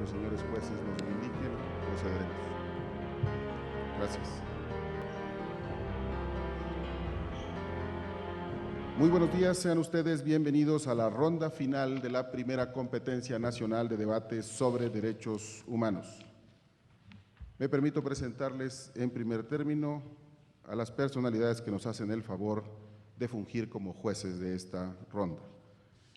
los señores jueces nos lo indiquen, procederemos. Gracias. Muy buenos días, sean ustedes bienvenidos a la ronda final de la primera competencia nacional de debates sobre derechos humanos. Me permito presentarles en primer término a las personalidades que nos hacen el favor de fungir como jueces de esta ronda.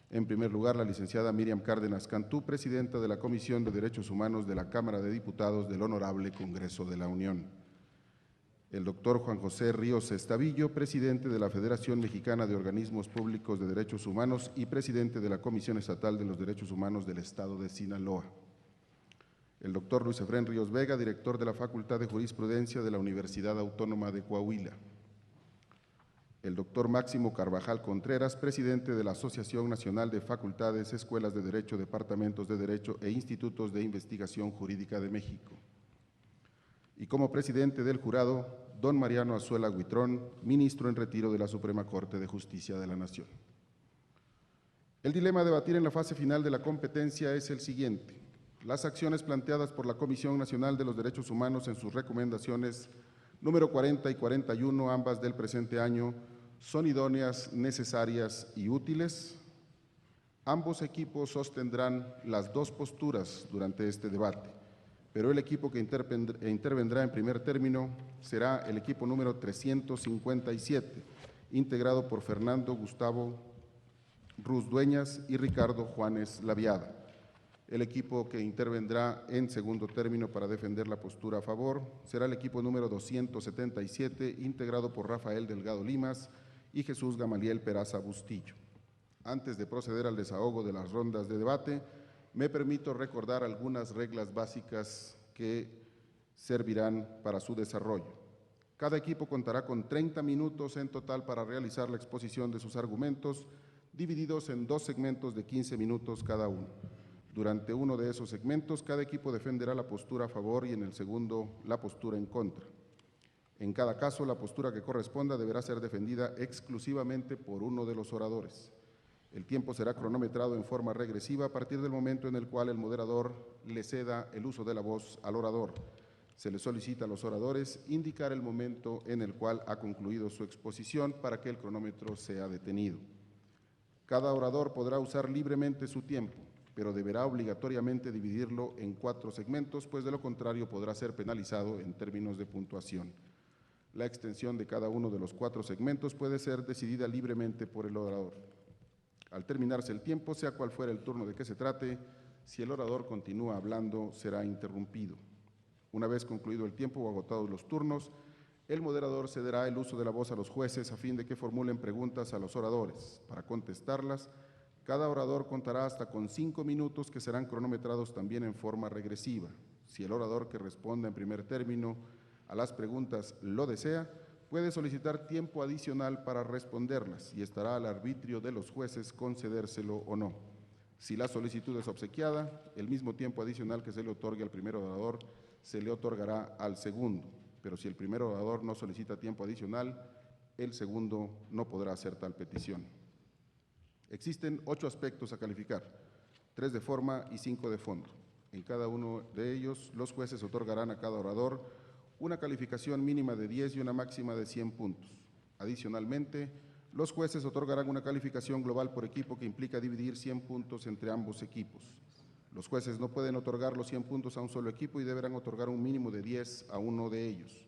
En primer lugar, la licenciada Miriam Cárdenas Cantú, presidenta de la Comisión de Derechos Humanos de la Cámara de Diputados del Honorable Congreso de la Unión. El doctor Juan José Ríos Estavillo, presidente de la Federación Mexicana de Organismos Públicos de Derechos Humanos y presidente de la Comisión Estatal de los Derechos Humanos del Estado de Sinaloa. El doctor Luis Efrén Ríos Vega, director de la Facultad de Jurisprudencia de la Universidad Autónoma de Coahuila. El doctor Máximo Carvajal Contreras, presidente de la Asociación Nacional de Facultades, Escuelas de Derecho, Departamentos de Derecho e Institutos de Investigación Jurídica de México. Y como presidente del jurado, don Mariano Azuela Huitrón, ministro en retiro de la Suprema Corte de Justicia de la Nación. El dilema a debatir en la fase final de la competencia es el siguiente. Las acciones planteadas por la Comisión Nacional de los Derechos Humanos en sus recomendaciones número 40 y 41, ambas del presente año, son idóneas, necesarias y útiles. Ambos equipos sostendrán las dos posturas durante este debate, pero el equipo que intervendrá en primer término será el equipo número 357, integrado por Fernando Gustavo Ruz Dueñas y Ricardo Juárez Laviada. El equipo que intervendrá en segundo término para defender la postura a favor será el equipo número 277, integrado por Rafael Delgado Limas y Jesús Gamaliel Peraza Bustillo. Antes de proceder al desahogo de las rondas de debate, me permito recordar algunas reglas básicas que servirán para su desarrollo. Cada equipo contará con 30 minutos en total para realizar la exposición de sus argumentos, divididos en dos segmentos de 15 minutos cada uno. Durante uno de esos segmentos, cada equipo defenderá la postura a favor y en el segundo, la postura en contra. En cada caso, la postura que corresponda deberá ser defendida exclusivamente por uno de los oradores. El tiempo será cronometrado en forma regresiva a partir del momento en el cual el moderador le ceda el uso de la voz al orador. Se le solicita a los oradores indicar el momento en el cual ha concluido su exposición para que el cronómetro sea detenido. Cada orador podrá usar libremente su tiempo, pero deberá obligatoriamente dividirlo en 4 segmentos, pues de lo contrario podrá ser penalizado en términos de puntuación. La extensión de cada uno de los 4 segmentos puede ser decidida libremente por el orador. Al terminarse el tiempo, sea cual fuera el turno de que se trate, si el orador continúa hablando, será interrumpido. Una vez concluido el tiempo o agotados los turnos, el moderador cederá el uso de la voz a los jueces a fin de que formulen preguntas a los oradores. Para contestarlas, cada orador contará hasta con 5 minutos que serán cronometrados también en forma regresiva. Si el orador que responda en primer término a las preguntas lo desea, puede solicitar tiempo adicional para responderlas y estará al arbitrio de los jueces concedérselo o no. Si la solicitud es obsequiada, el mismo tiempo adicional que se le otorgue al primer orador se le otorgará al segundo, pero si el primer orador no solicita tiempo adicional, el segundo no podrá hacer tal petición. Existen 8 aspectos a calificar, 3 de forma y 5 de fondo. En cada uno de ellos, los jueces otorgarán a cada orador una calificación mínima de 10 y una máxima de 100 puntos. Adicionalmente, los jueces otorgarán una calificación global por equipo que implica dividir 100 puntos entre ambos equipos. Los jueces no pueden otorgar los 100 puntos a un solo equipo y deberán otorgar un mínimo de 10 a uno de ellos.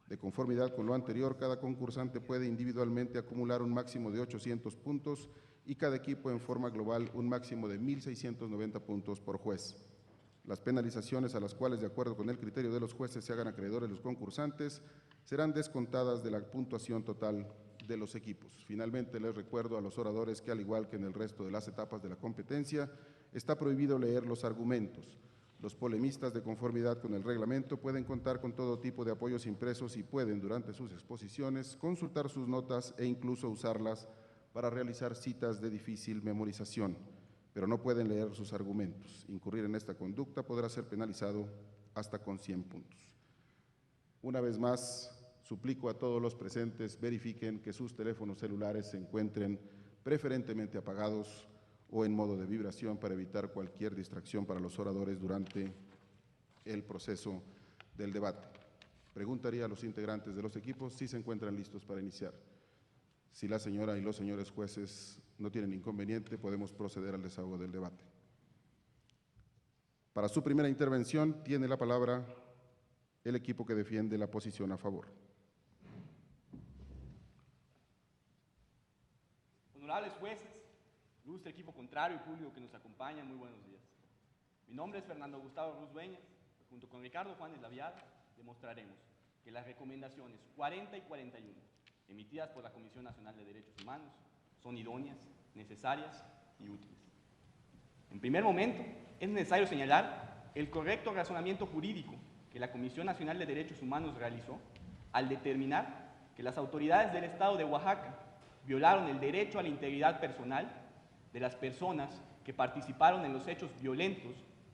De conformidad con lo anterior, cada concursante puede individualmente acumular un máximo de 800 puntos y cada equipo en forma global un máximo de 1.690 puntos por juez. Las penalizaciones a las cuales, de acuerdo con el criterio de los jueces, se hagan acreedores los concursantes, serán descontadas de la puntuación total de los equipos. Finalmente, les recuerdo a los oradores que, al igual que en el resto de las etapas de la competencia, está prohibido leer los argumentos. Los polemistas, de conformidad con el reglamento, pueden contar con todo tipo de apoyos impresos y pueden, durante sus exposiciones, consultar sus notas e incluso usarlas para realizar citas de difícil memorización, pero no pueden leer sus argumentos. Incurrir en esta conducta podrá ser penalizado hasta con 100 puntos. Una vez más, suplico a todos los presentes verifiquen que sus teléfonos celulares se encuentren preferentemente apagados o en modo de vibración para evitar cualquier distracción para los oradores durante el proceso del debate. Preguntaría a los integrantes de los equipos si se encuentran listos para iniciar. Si la señora y los señores jueces no tienen inconveniente, podemos proceder al desahogo del debate. Para su primera intervención, tiene la palabra el equipo que defiende la posición a favor. Honorables jueces, ilustre equipo contrario y público que nos acompaña, muy buenos días. Mi nombre es Fernando Gustavo Ruz Dueñas. Junto con Ricardo Juárez Laviada, demostraremos que las recomendaciones 40 y 41 emitidas por la Comisión Nacional de Derechos Humanos son idóneas, necesarias y útiles. En primer momento, es necesario señalar el correcto razonamiento jurídico que la Comisión Nacional de Derechos Humanos realizó al determinar que las autoridades del Estado de Oaxaca violaron el derecho a la integridad personal de las personas que participaron en los hechos violentos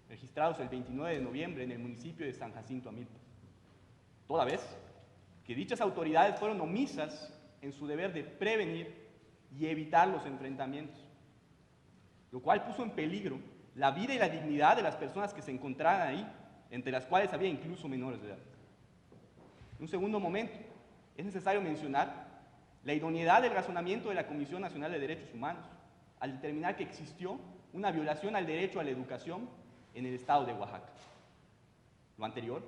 registrados el 29 de noviembre en el municipio de San Jacinto Amilpa, toda vez que dichas autoridades fueron omisas en su deber de prevenir y evitar los enfrentamientos, lo cual puso en peligro la vida y la dignidad de las personas que se encontraban ahí, entre las cuales había incluso menores de edad. En un segundo momento, es necesario mencionar la idoneidad del razonamiento de la Comisión Nacional de Derechos Humanos al determinar que existió una violación al derecho a la educación en el Estado de Oaxaca. Lo anterior,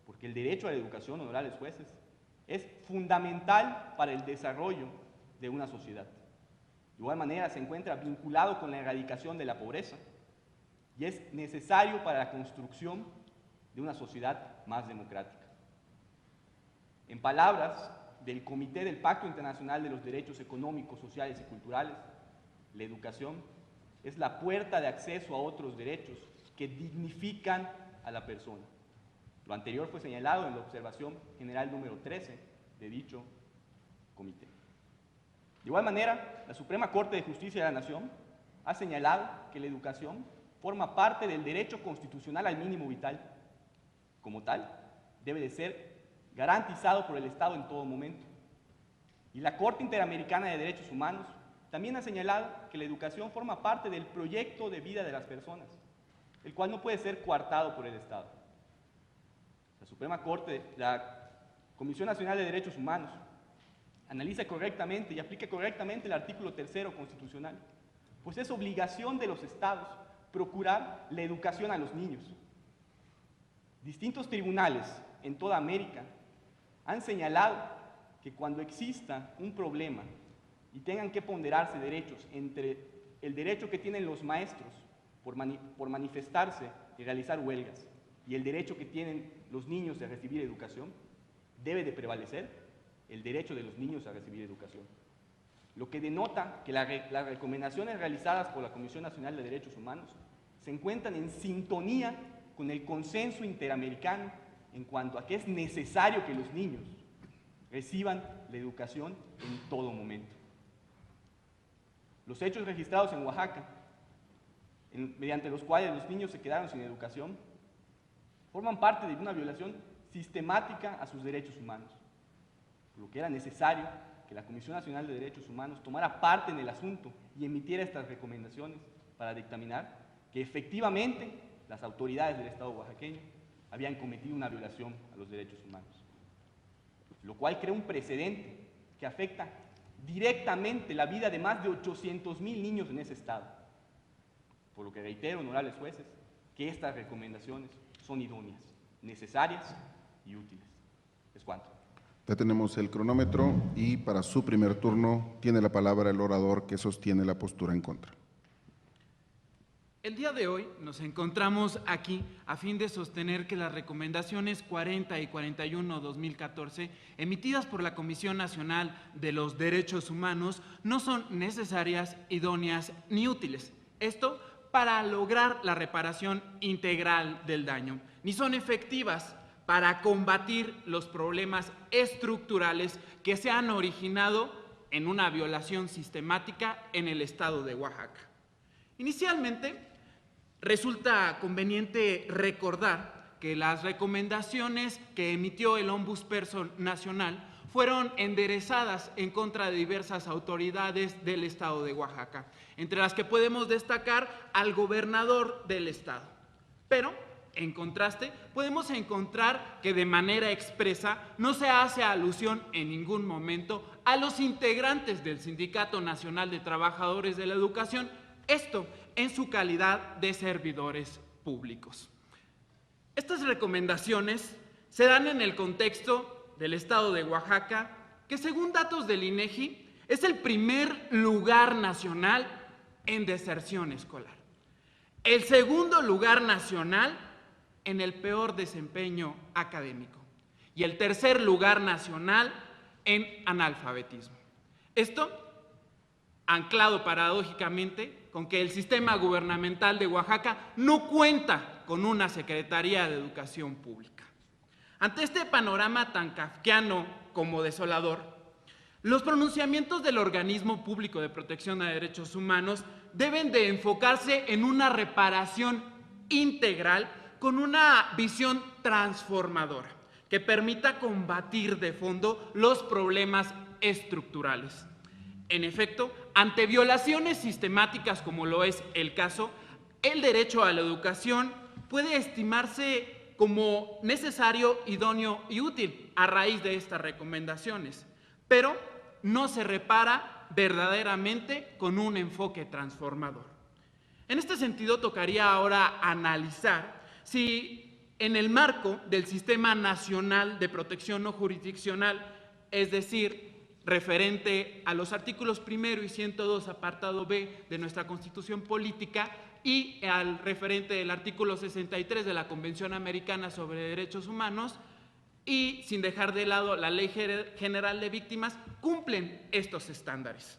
porque el derecho a la educación, honorables jueces, es fundamental para el desarrollo de una sociedad. De igual manera, se encuentra vinculado con la erradicación de la pobreza y es necesario para la construcción de una sociedad más democrática. En palabras del Comité del Pacto Internacional de los Derechos Económicos, Sociales y Culturales, la educación es la puerta de acceso a otros derechos que dignifican a la persona. Lo anterior fue señalado en la observación general número 13 de dicho comité. De igual manera, la Suprema Corte de Justicia de la Nación ha señalado que la educación forma parte del derecho constitucional al mínimo vital. Como tal, debe de ser garantizado por el Estado en todo momento. Y la Corte Interamericana de Derechos Humanos también ha señalado que la educación forma parte del proyecto de vida de las personas, el cual no puede ser coartado por el Estado. La Suprema Corte, la Comisión Nacional de Derechos Humanos, analiza correctamente y aplica correctamente el artículo 3º constitucional, pues es obligación de los Estados procurar la educación a los niños. Distintos tribunales en toda América han señalado que cuando exista un problema y tengan que ponderarse derechos entre el derecho que tienen los maestros por manifestarse y realizar huelgas y el derecho que tienen los niños de recibir educación, debe de prevalecer el derecho de los niños a recibir educación. Lo que denota que las recomendaciones realizadas por la Comisión Nacional de Derechos Humanos se encuentran en sintonía con el consenso interamericano en cuanto a que es necesario que los niños reciban la educación en todo momento. Los hechos registrados en Oaxaca, mediante los cuales los niños se quedaron sin educación, forman parte de una violación sistemática a sus derechos humanos, por lo que era necesario que la Comisión Nacional de Derechos Humanos tomara parte en el asunto y emitiera estas recomendaciones para dictaminar que efectivamente las autoridades del Estado oaxaqueño habían cometido una violación a los derechos humanos, lo cual crea un precedente que afecta directamente la vida de más de 800,000 niños en ese estado. Por lo que reitero, honorables jueces, que estas recomendaciones son idóneas, necesarias y útiles. Es cuanto. Ya tenemos el cronómetro y para su primer turno tiene la palabra el orador que sostiene la postura en contra. El día de hoy nos encontramos aquí a fin de sostener que las recomendaciones 40 y 41/2014 emitidas por la Comisión Nacional de los Derechos Humanos no son necesarias, idóneas ni útiles. Esto para lograr la reparación integral del daño, ni son efectivas para combatir los problemas estructurales que se han originado en una violación sistemática en el estado de Oaxaca. Inicialmente, resulta conveniente recordar que las recomendaciones que emitió el Ombudsperson Nacional fueron enderezadas en contra de diversas autoridades del estado de Oaxaca, entre las que podemos destacar al gobernador del estado. Pero, en contraste, podemos encontrar que de manera expresa no se hace alusión en ningún momento a los integrantes del Sindicato Nacional de Trabajadores de la Educación, esto en su calidad de servidores públicos. Estas recomendaciones se dan en el contexto del estado de Oaxaca, que según datos del INEGI es el primer lugar nacional en deserción escolar, el segundo lugar nacional en el peor desempeño académico y el tercer lugar nacional en analfabetismo. Esto anclado paradójicamente con que el sistema gubernamental de Oaxaca no cuenta con una Secretaría de Educación Pública. Ante este panorama tan kafkiano como desolador, los pronunciamientos del Organismo Público de Protección a Derechos Humanos deben de enfocarse en una reparación integral con una visión transformadora que permita combatir de fondo los problemas estructurales. En efecto, ante violaciones sistemáticas como lo es el caso, el derecho a la educación puede estimarse como necesario, idóneo y útil a raíz de estas recomendaciones, pero no se repara verdaderamente con un enfoque transformador. En este sentido, tocaría ahora analizar si en el marco del Sistema Nacional de Protección No Jurisdiccional, es decir, referente a los artículos 1 y 102, apartado B de nuestra Constitución Política y al referente del artículo 63 de la Convención Americana sobre Derechos Humanos, y sin dejar de lado la Ley General de Víctimas, cumplen estos estándares.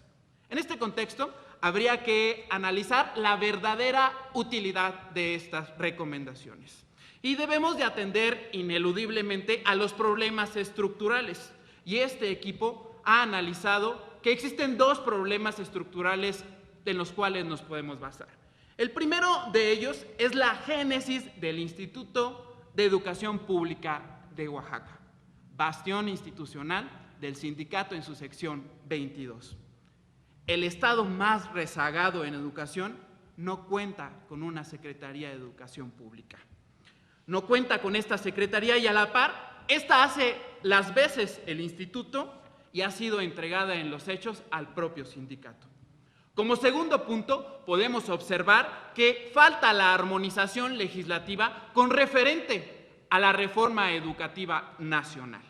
En este contexto, habría que analizar la verdadera utilidad de estas recomendaciones. Y debemos de atender ineludiblemente a los problemas estructurales. Y este equipo ha analizado que existen dos problemas estructurales en los cuales nos podemos basar. El primero de ellos es la génesis del Instituto de Educación Pública de Oaxaca, bastión institucional del sindicato en su sección 22. El estado más rezagado en educación no cuenta con una Secretaría de Educación Pública. No cuenta con esta secretaría y a la par, esta hace las veces el instituto y ha sido entregada en los hechos al propio sindicato. Como segundo punto, podemos observar que falta la armonización legislativa con referente a la reforma educativa nacional.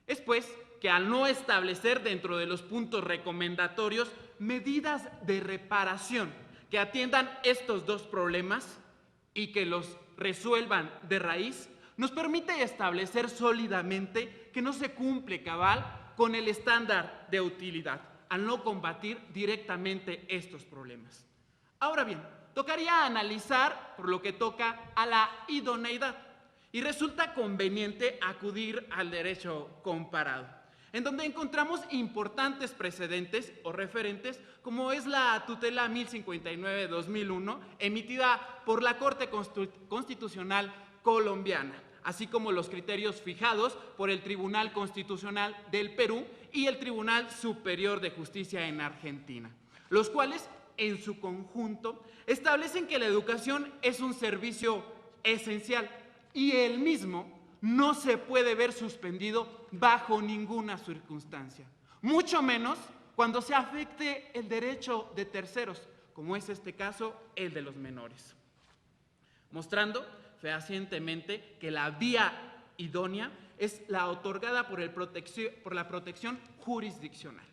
Es pues que al no establecer dentro de los puntos recomendatorios medidas de reparación que atiendan estos dos problemas y que los resuelvan de raíz, nos permite establecer sólidamente que no se cumple cabal con el estándar de utilidad, al no combatir directamente estos problemas. Ahora bien, tocaría analizar por lo que toca a la idoneidad, y resulta conveniente acudir al derecho comparado, en donde encontramos importantes precedentes o referentes, como es la tutela 1059-2001, emitida por la Corte Constitucional Colombiana, así como los criterios fijados por el Tribunal Constitucional del Perú y el Tribunal Superior de Justicia en Argentina, los cuales, en su conjunto, establecen que la educación es un servicio esencial y el mismo no se puede ver suspendido bajo ninguna circunstancia, mucho menos cuando se afecte el derecho de terceros, como es este caso, el de los menores, mostrando fehacientemente que la vía idónea es la otorgada por la protección jurisdiccional.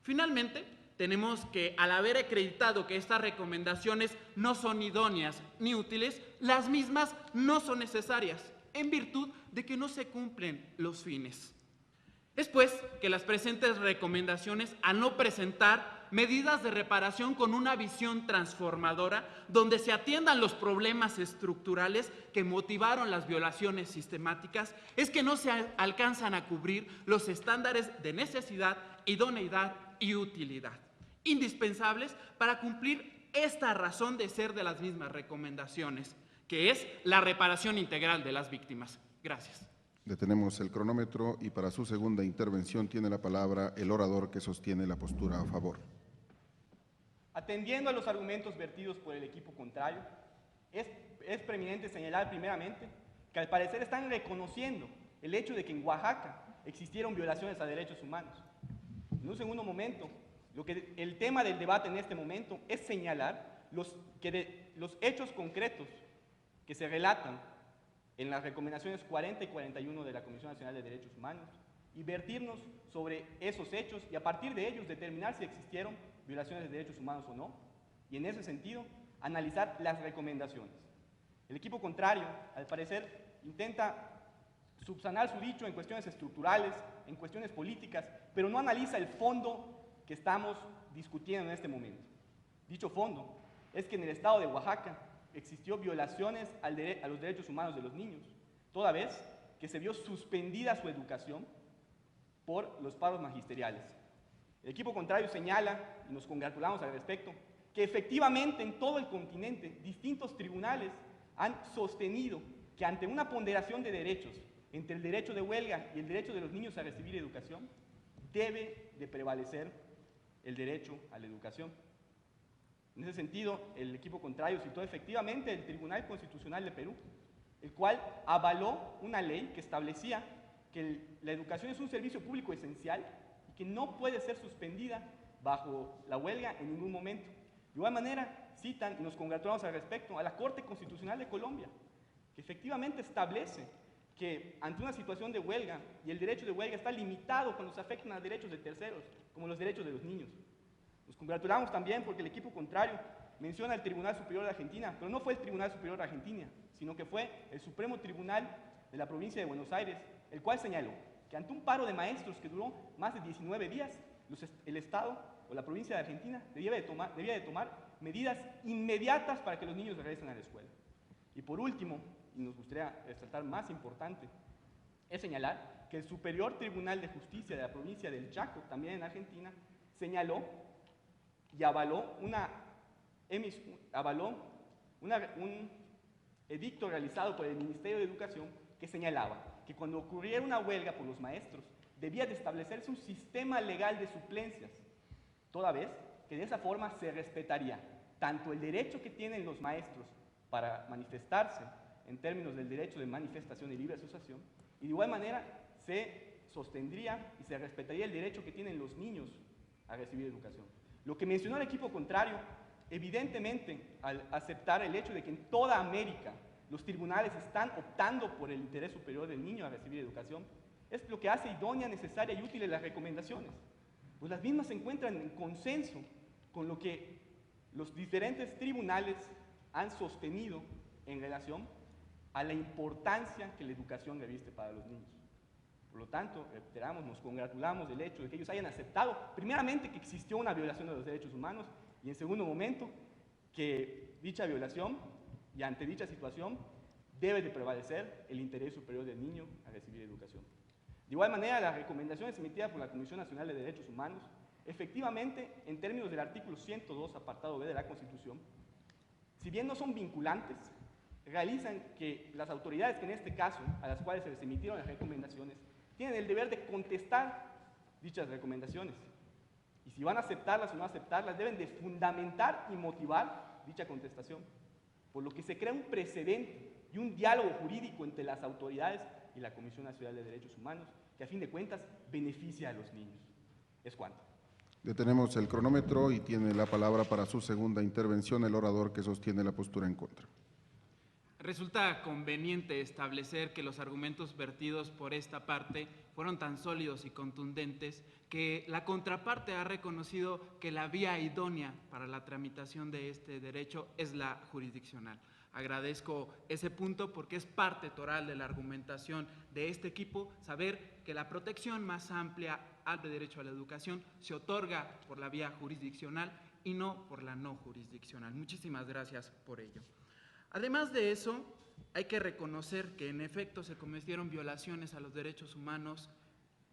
Finalmente, tenemos que, al haber acreditado que estas recomendaciones no son idóneas ni útiles, las mismas no son necesarias, en virtud de que no se cumplen los fines. Es pues que las presentes recomendaciones, al no presentar medidas de reparación con una visión transformadora, donde se atiendan los problemas estructurales que motivaron las violaciones sistemáticas, es que no se alcanzan a cubrir los estándares de necesidad, idoneidad y utilidad, indispensables para cumplir esta razón de ser de las mismas recomendaciones, que es la reparación integral de las víctimas. Gracias. Detenemos el cronómetro y para su segunda intervención tiene la palabra el orador que sostiene la postura a favor. Atendiendo a los argumentos vertidos por el equipo contrario, es preeminente señalar primeramente que al parecer están reconociendo el hecho de que en Oaxaca existieron violaciones a derechos humanos. En un segundo momento, el tema del debate en este momento es señalar los hechos concretos que se relatan en las recomendaciones 40 y 41 de la Comisión Nacional de Derechos Humanos y vertirnos sobre esos hechos y a partir de ellos determinar si existieron violaciones de derechos humanos o no y en ese sentido analizar las recomendaciones. El equipo contrario, al parecer, intenta subsanar su dicho en cuestiones estructurales, en cuestiones políticas, pero no analiza el fondo que estamos discutiendo en este momento. Dicho fondo es que en el estado de Oaxaca existió violaciones a los derechos humanos de los niños, toda vez que se vio suspendida su educación por los paros magisteriales. El equipo contrario señala, y nos congratulamos al respecto, que efectivamente en todo el continente distintos tribunales han sostenido que ante una ponderación de derechos entre el derecho de huelga y el derecho de los niños a recibir educación, debe de prevalecer el derecho a la educación. En ese sentido, el equipo contrario citó efectivamente el Tribunal Constitucional de Perú, el cual avaló una ley que establecía que la educación es un servicio público esencial y que no puede ser suspendida bajo la huelga en ningún momento. De igual manera, citan, y nos congratulamos al respecto, a la Corte Constitucional de Colombia, que efectivamente establece que ante una situación de huelga, y el derecho de huelga está limitado cuando se afectan a derechos de terceros, como los derechos de los niños. Nos congratulamos también porque el equipo contrario menciona el Tribunal Superior de Argentina, pero no fue el Tribunal Superior de Argentina, sino que fue el Supremo Tribunal de la provincia de Buenos Aires, el cual señaló que ante un paro de maestros que duró más de 19 días, el Estado o la provincia de Argentina debía de tomar medidas inmediatas para que los niños regresen a la escuela. Y por último, y nos gustaría resaltar más importante, es señalar que el Superior Tribunal de Justicia de la provincia del Chaco, también en Argentina, señaló y avaló un edicto realizado por el Ministerio de Educación que señalaba que cuando ocurriera una huelga por los maestros, debía de establecerse un sistema legal de suplencias, toda vez que de esa forma se respetaría tanto el derecho que tienen los maestros para manifestarse en términos del derecho de manifestación y libre asociación, y de igual manera se sostendría y se respetaría el derecho que tienen los niños a recibir educación. Lo que mencionó el equipo contrario, evidentemente, al aceptar el hecho de que en toda América los tribunales están optando por el interés superior del niño a recibir educación, es lo que hace idónea, necesaria y útil las recomendaciones. Pues las mismas se encuentran en consenso con lo que los diferentes tribunales han sostenido en relación a la importancia que la educación reviste para los niños. Por lo tanto, reiteramos, nos congratulamos del hecho de que ellos hayan aceptado, primeramente, que existió una violación de los derechos humanos y, en segundo momento, que dicha violación y ante dicha situación debe de prevalecer el interés superior del niño a recibir educación. De igual manera, las recomendaciones emitidas por la Comisión Nacional de Derechos Humanos, efectivamente, en términos del artículo 102, apartado B de la Constitución, si bien no son vinculantes, realizan que las autoridades que en este caso, a las cuales se les emitieron las recomendaciones, tienen el deber de contestar dichas recomendaciones. Y si van a aceptarlas o no aceptarlas, deben de fundamentar y motivar dicha contestación. Por lo que se crea un precedente y un diálogo jurídico entre las autoridades y la Comisión Nacional de Derechos Humanos, que a fin de cuentas beneficia a los niños. Es cuanto. Detenemos el cronómetro y tiene la palabra para su segunda intervención el orador que sostiene la postura en contra. Resulta conveniente establecer que los argumentos vertidos por esta parte fueron tan sólidos y contundentes que la contraparte ha reconocido que la vía idónea para la tramitación de este derecho es la jurisdiccional. Agradezco ese punto porque es parte toral de la argumentación de este equipo saber que la protección más amplia al derecho a la educación se otorga por la vía jurisdiccional y no por la no jurisdiccional. Muchísimas gracias por ello. Además de eso, hay que reconocer que en efecto se cometieron violaciones a los derechos humanos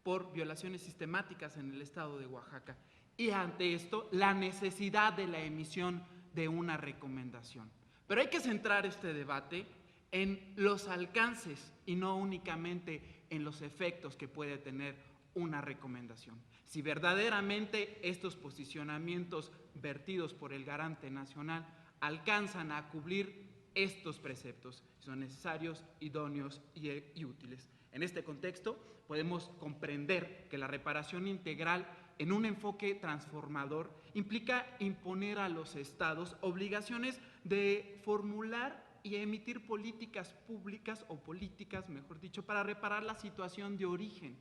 por violaciones sistemáticas en el estado de Oaxaca. Y ante esto, la necesidad de la emisión de una recomendación. Pero hay que centrar este debate en los alcances y no únicamente en los efectos que puede tener una recomendación. Si verdaderamente estos posicionamientos vertidos por el garante nacional alcanzan a cubrir estos preceptos, son necesarios, idóneos y útiles. En este contexto, podemos comprender que la reparación integral en un enfoque transformador implica imponer a los estados obligaciones de formular y emitir políticas públicas o políticas, mejor dicho, para reparar la situación de origen.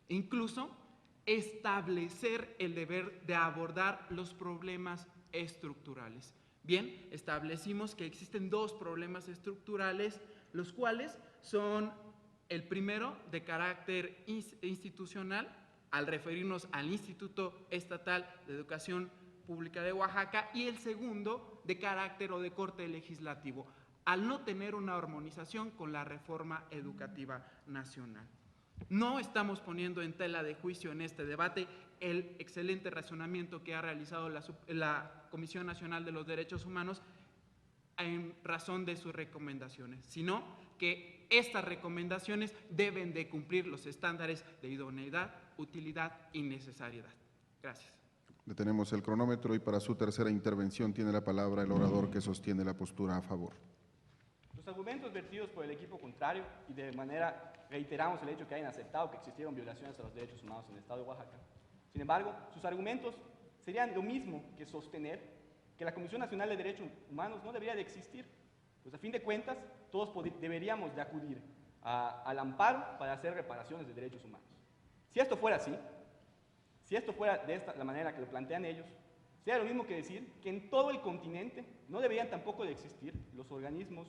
E incluso establecer el deber de abordar los problemas estructurales. Bien, establecimos que existen dos problemas estructurales, los cuales son el primero de carácter institucional, al referirnos al Instituto Estatal de Educación Pública de Oaxaca, y el segundo de carácter o de corte legislativo, al no tener una armonización con la reforma educativa nacional. No estamos poniendo en tela de juicio en este debate el excelente razonamiento que ha realizado la Comisión Nacional de los Derechos Humanos en razón de sus recomendaciones, sino que estas recomendaciones deben de cumplir los estándares de idoneidad, utilidad y necesariedad. Gracias. Detenemos el cronómetro y para su tercera intervención tiene la palabra el orador que sostiene la postura a favor. Los argumentos vertidos por el equipo contrario, y de manera reiteramos el hecho que hayan aceptado que existieron violaciones a los derechos humanos en el Estado de Oaxaca. Sin embargo, sus argumentos serían lo mismo que sostener que la Comisión Nacional de Derechos Humanos no debería de existir, pues a fin de cuentas todos deberíamos de acudir al amparo para hacer reparaciones de derechos humanos. Si esto fuera así, si esto fuera de la manera que lo plantean ellos, sería lo mismo que decir que en todo el continente no deberían tampoco de existir los organismos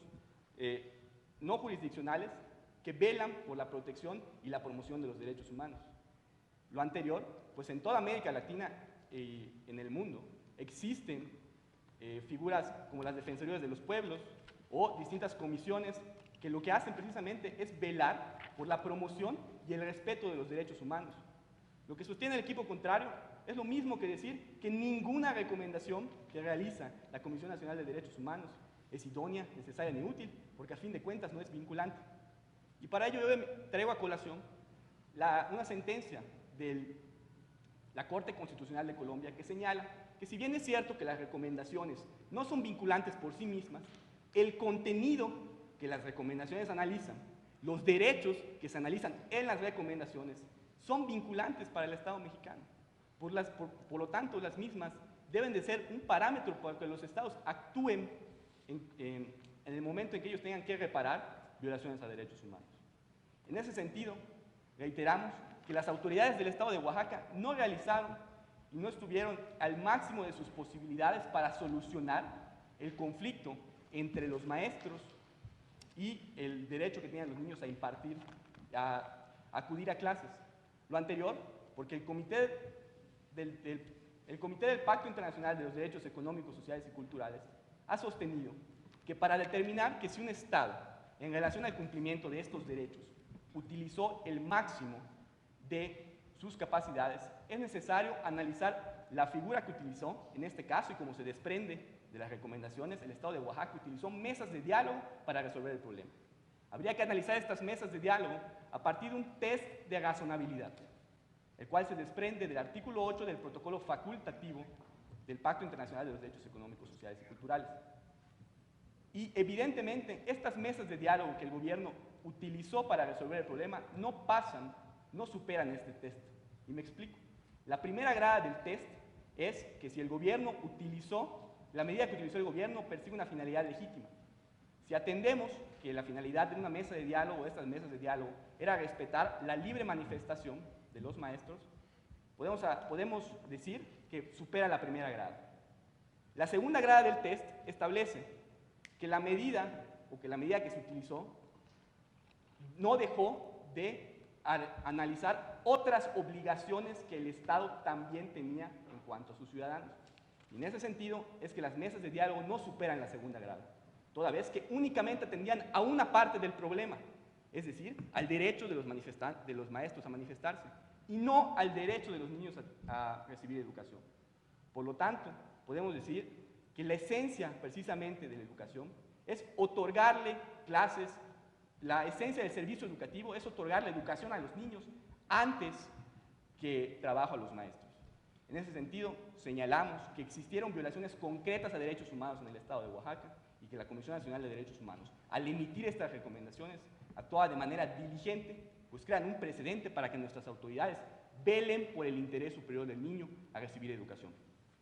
no jurisdiccionales que velan por la protección y la promoción de los derechos humanos. Lo anterior, pues en toda América Latina y en el mundo existen figuras como las Defensorías de los Pueblos o distintas comisiones que lo que hacen precisamente es velar por la promoción y el respeto de los derechos humanos. Lo que sostiene el equipo contrario es lo mismo que decir que ninguna recomendación que realiza la Comisión Nacional de Derechos Humanos es idónea, necesaria ni útil, porque a fin de cuentas no es vinculante. Y para ello yo traigo a colación una sentencia de la Corte Constitucional de Colombia que señala que si bien es cierto que las recomendaciones no son vinculantes por sí mismas, el contenido que las recomendaciones analizan, los derechos que se analizan en las recomendaciones, son vinculantes para el Estado mexicano. Por lo tanto, las mismas deben de ser un parámetro para que los Estados actúen en el momento en que ellos tengan que reparar violaciones a derechos humanos. En ese sentido, reiteramos que las autoridades del Estado de Oaxaca no realizaron y no estuvieron al máximo de sus posibilidades para solucionar el conflicto entre los maestros y el derecho que tenían los niños a impartir, a acudir a clases. Lo anterior, porque el Comité del Pacto Internacional de los Derechos Económicos, Sociales y Culturales ha sostenido que para determinar que si un Estado, en relación al cumplimiento de estos derechos, utilizó el máximo de sus capacidades, es necesario analizar la figura que utilizó, en este caso, y como se desprende de las recomendaciones, el Estado de Oaxaca utilizó mesas de diálogo para resolver el problema. Habría que analizar estas mesas de diálogo a partir de un test de razonabilidad, el cual se desprende del artículo 8 del protocolo facultativo del Pacto Internacional de los Derechos Económicos, Sociales y Culturales. Y evidentemente estas mesas de diálogo que el gobierno utilizó para resolver el problema no superan este test. Y me explico. La primera grada del test es que si el gobierno la medida que utilizó el gobierno persigue una finalidad legítima. Si atendemos que la finalidad de una mesa de diálogo, de estas mesas de diálogo, era respetar la libre manifestación de los maestros, podemos decir que supera la primera grada. La segunda grada del test establece que la medida que se utilizó no dejó de analizar otras obligaciones que el Estado también tenía en cuanto a sus ciudadanos. Y en ese sentido es que las mesas de diálogo no superan la segunda grada, toda vez que únicamente atendían a una parte del problema, es decir, al derecho de los maestros a manifestarse, y no al derecho de los niños a recibir educación. Por lo tanto, podemos decir que la esencia precisamente de la educación es otorgarle clases. La esencia del servicio educativo es otorgarle educación a los niños antes que trabajo a los maestros. En ese sentido, señalamos que existieron violaciones concretas a derechos humanos en el Estado de Oaxaca y que la Comisión Nacional de Derechos Humanos, al emitir estas recomendaciones, actúa de manera diligente, pues crean un precedente para que nuestras autoridades velen por el interés superior del niño a recibir educación.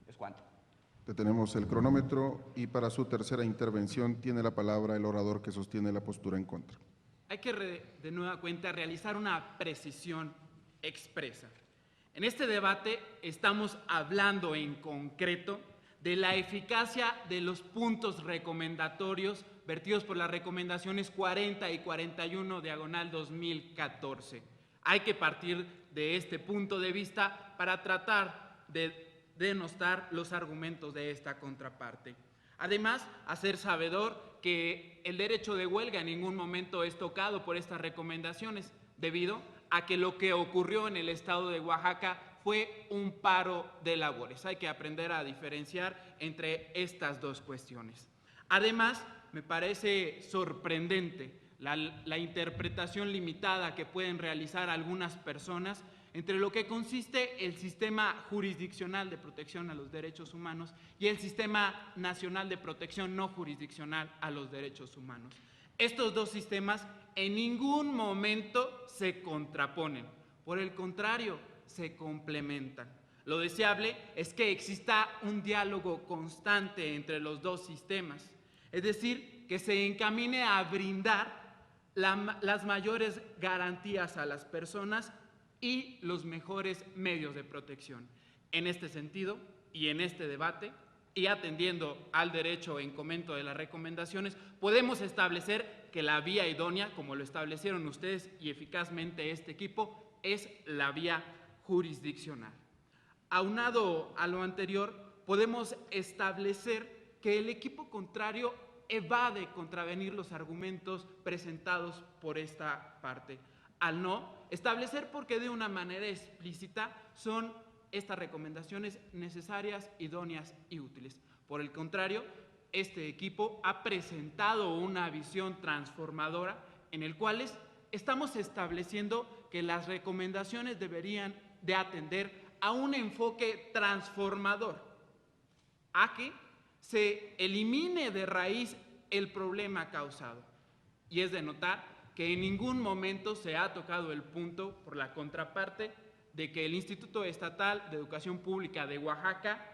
Es cuanto. Detenemos el cronómetro y para su tercera intervención tiene la palabra el orador que sostiene la postura en contra. Hay que, de nueva cuenta, realizar una precisión expresa. En este debate estamos hablando en concreto de la eficacia de los puntos recomendatorios vertidos por las recomendaciones 40 y 41 diagonal 2014. Hay que partir de este punto de vista para tratar de denostar los argumentos de esta contraparte. Además, hacer sabedor que el derecho de huelga en ningún momento es tocado por estas recomendaciones, debido a que lo que ocurrió en el estado de Oaxaca fue un paro de labores. Hay que aprender a diferenciar entre estas dos cuestiones. Además, me parece sorprendente la interpretación limitada que pueden realizar algunas personas entre lo que consiste el Sistema Jurisdiccional de Protección a los Derechos Humanos y el Sistema Nacional de Protección No Jurisdiccional a los Derechos Humanos. Estos dos sistemas en ningún momento se contraponen, por el contrario, se complementan. Lo deseable es que exista un diálogo constante entre los dos sistemas, es decir, que se encamine a brindar las mayores garantías a las personas y los mejores medios de protección. En este sentido y en este debate, y atendiendo al derecho en comento de las recomendaciones, podemos establecer que la vía idónea, como lo establecieron ustedes y eficazmente este equipo, es la vía jurisdiccional. Aunado a lo anterior, podemos establecer que el equipo contrario evade contravenir los argumentos presentados por esta parte, al no establecer porque de una manera explícita son estas recomendaciones necesarias, idóneas y útiles. Por el contrario, este equipo ha presentado una visión transformadora en el cual estamos estableciendo que las recomendaciones deberían de atender a un enfoque transformador, a que se elimine de raíz el problema causado. Y es de notar que en ningún momento se ha tocado el punto por la contraparte de que el Instituto Estatal de Educación Pública de Oaxaca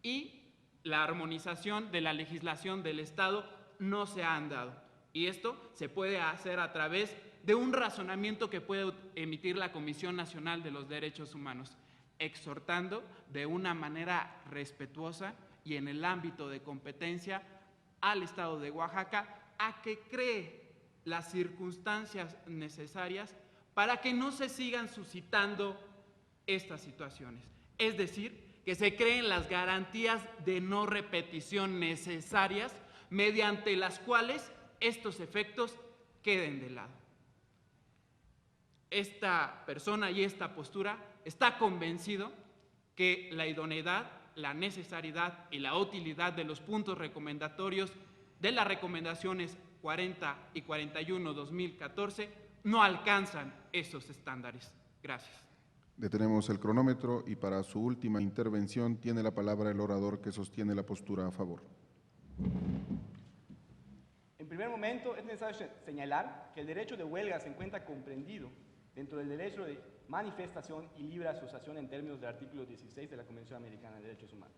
y la armonización de la legislación del Estado no se han dado. Y esto se puede hacer a través de un razonamiento que puede emitir la Comisión Nacional de los Derechos Humanos, exhortando de una manera respetuosa y en el ámbito de competencia al Estado de Oaxaca a que cree las circunstancias necesarias para que no se sigan suscitando estas situaciones. Es decir, que se creen las garantías de no repetición necesarias mediante las cuales estos efectos queden de lado. Esta persona y esta postura está convencido que la idoneidad, la necesariedad y la utilidad de los puntos recomendatorios de las recomendaciones 40 y 41/2014 no alcanzan esos estándares. Gracias. Detenemos el cronómetro y para su última intervención tiene la palabra el orador que sostiene la postura a favor. En primer momento, es necesario señalar que el derecho de huelga se encuentra comprendido dentro del derecho de manifestación y libre asociación en términos del artículo 16 de la Convención Americana de Derechos Humanos.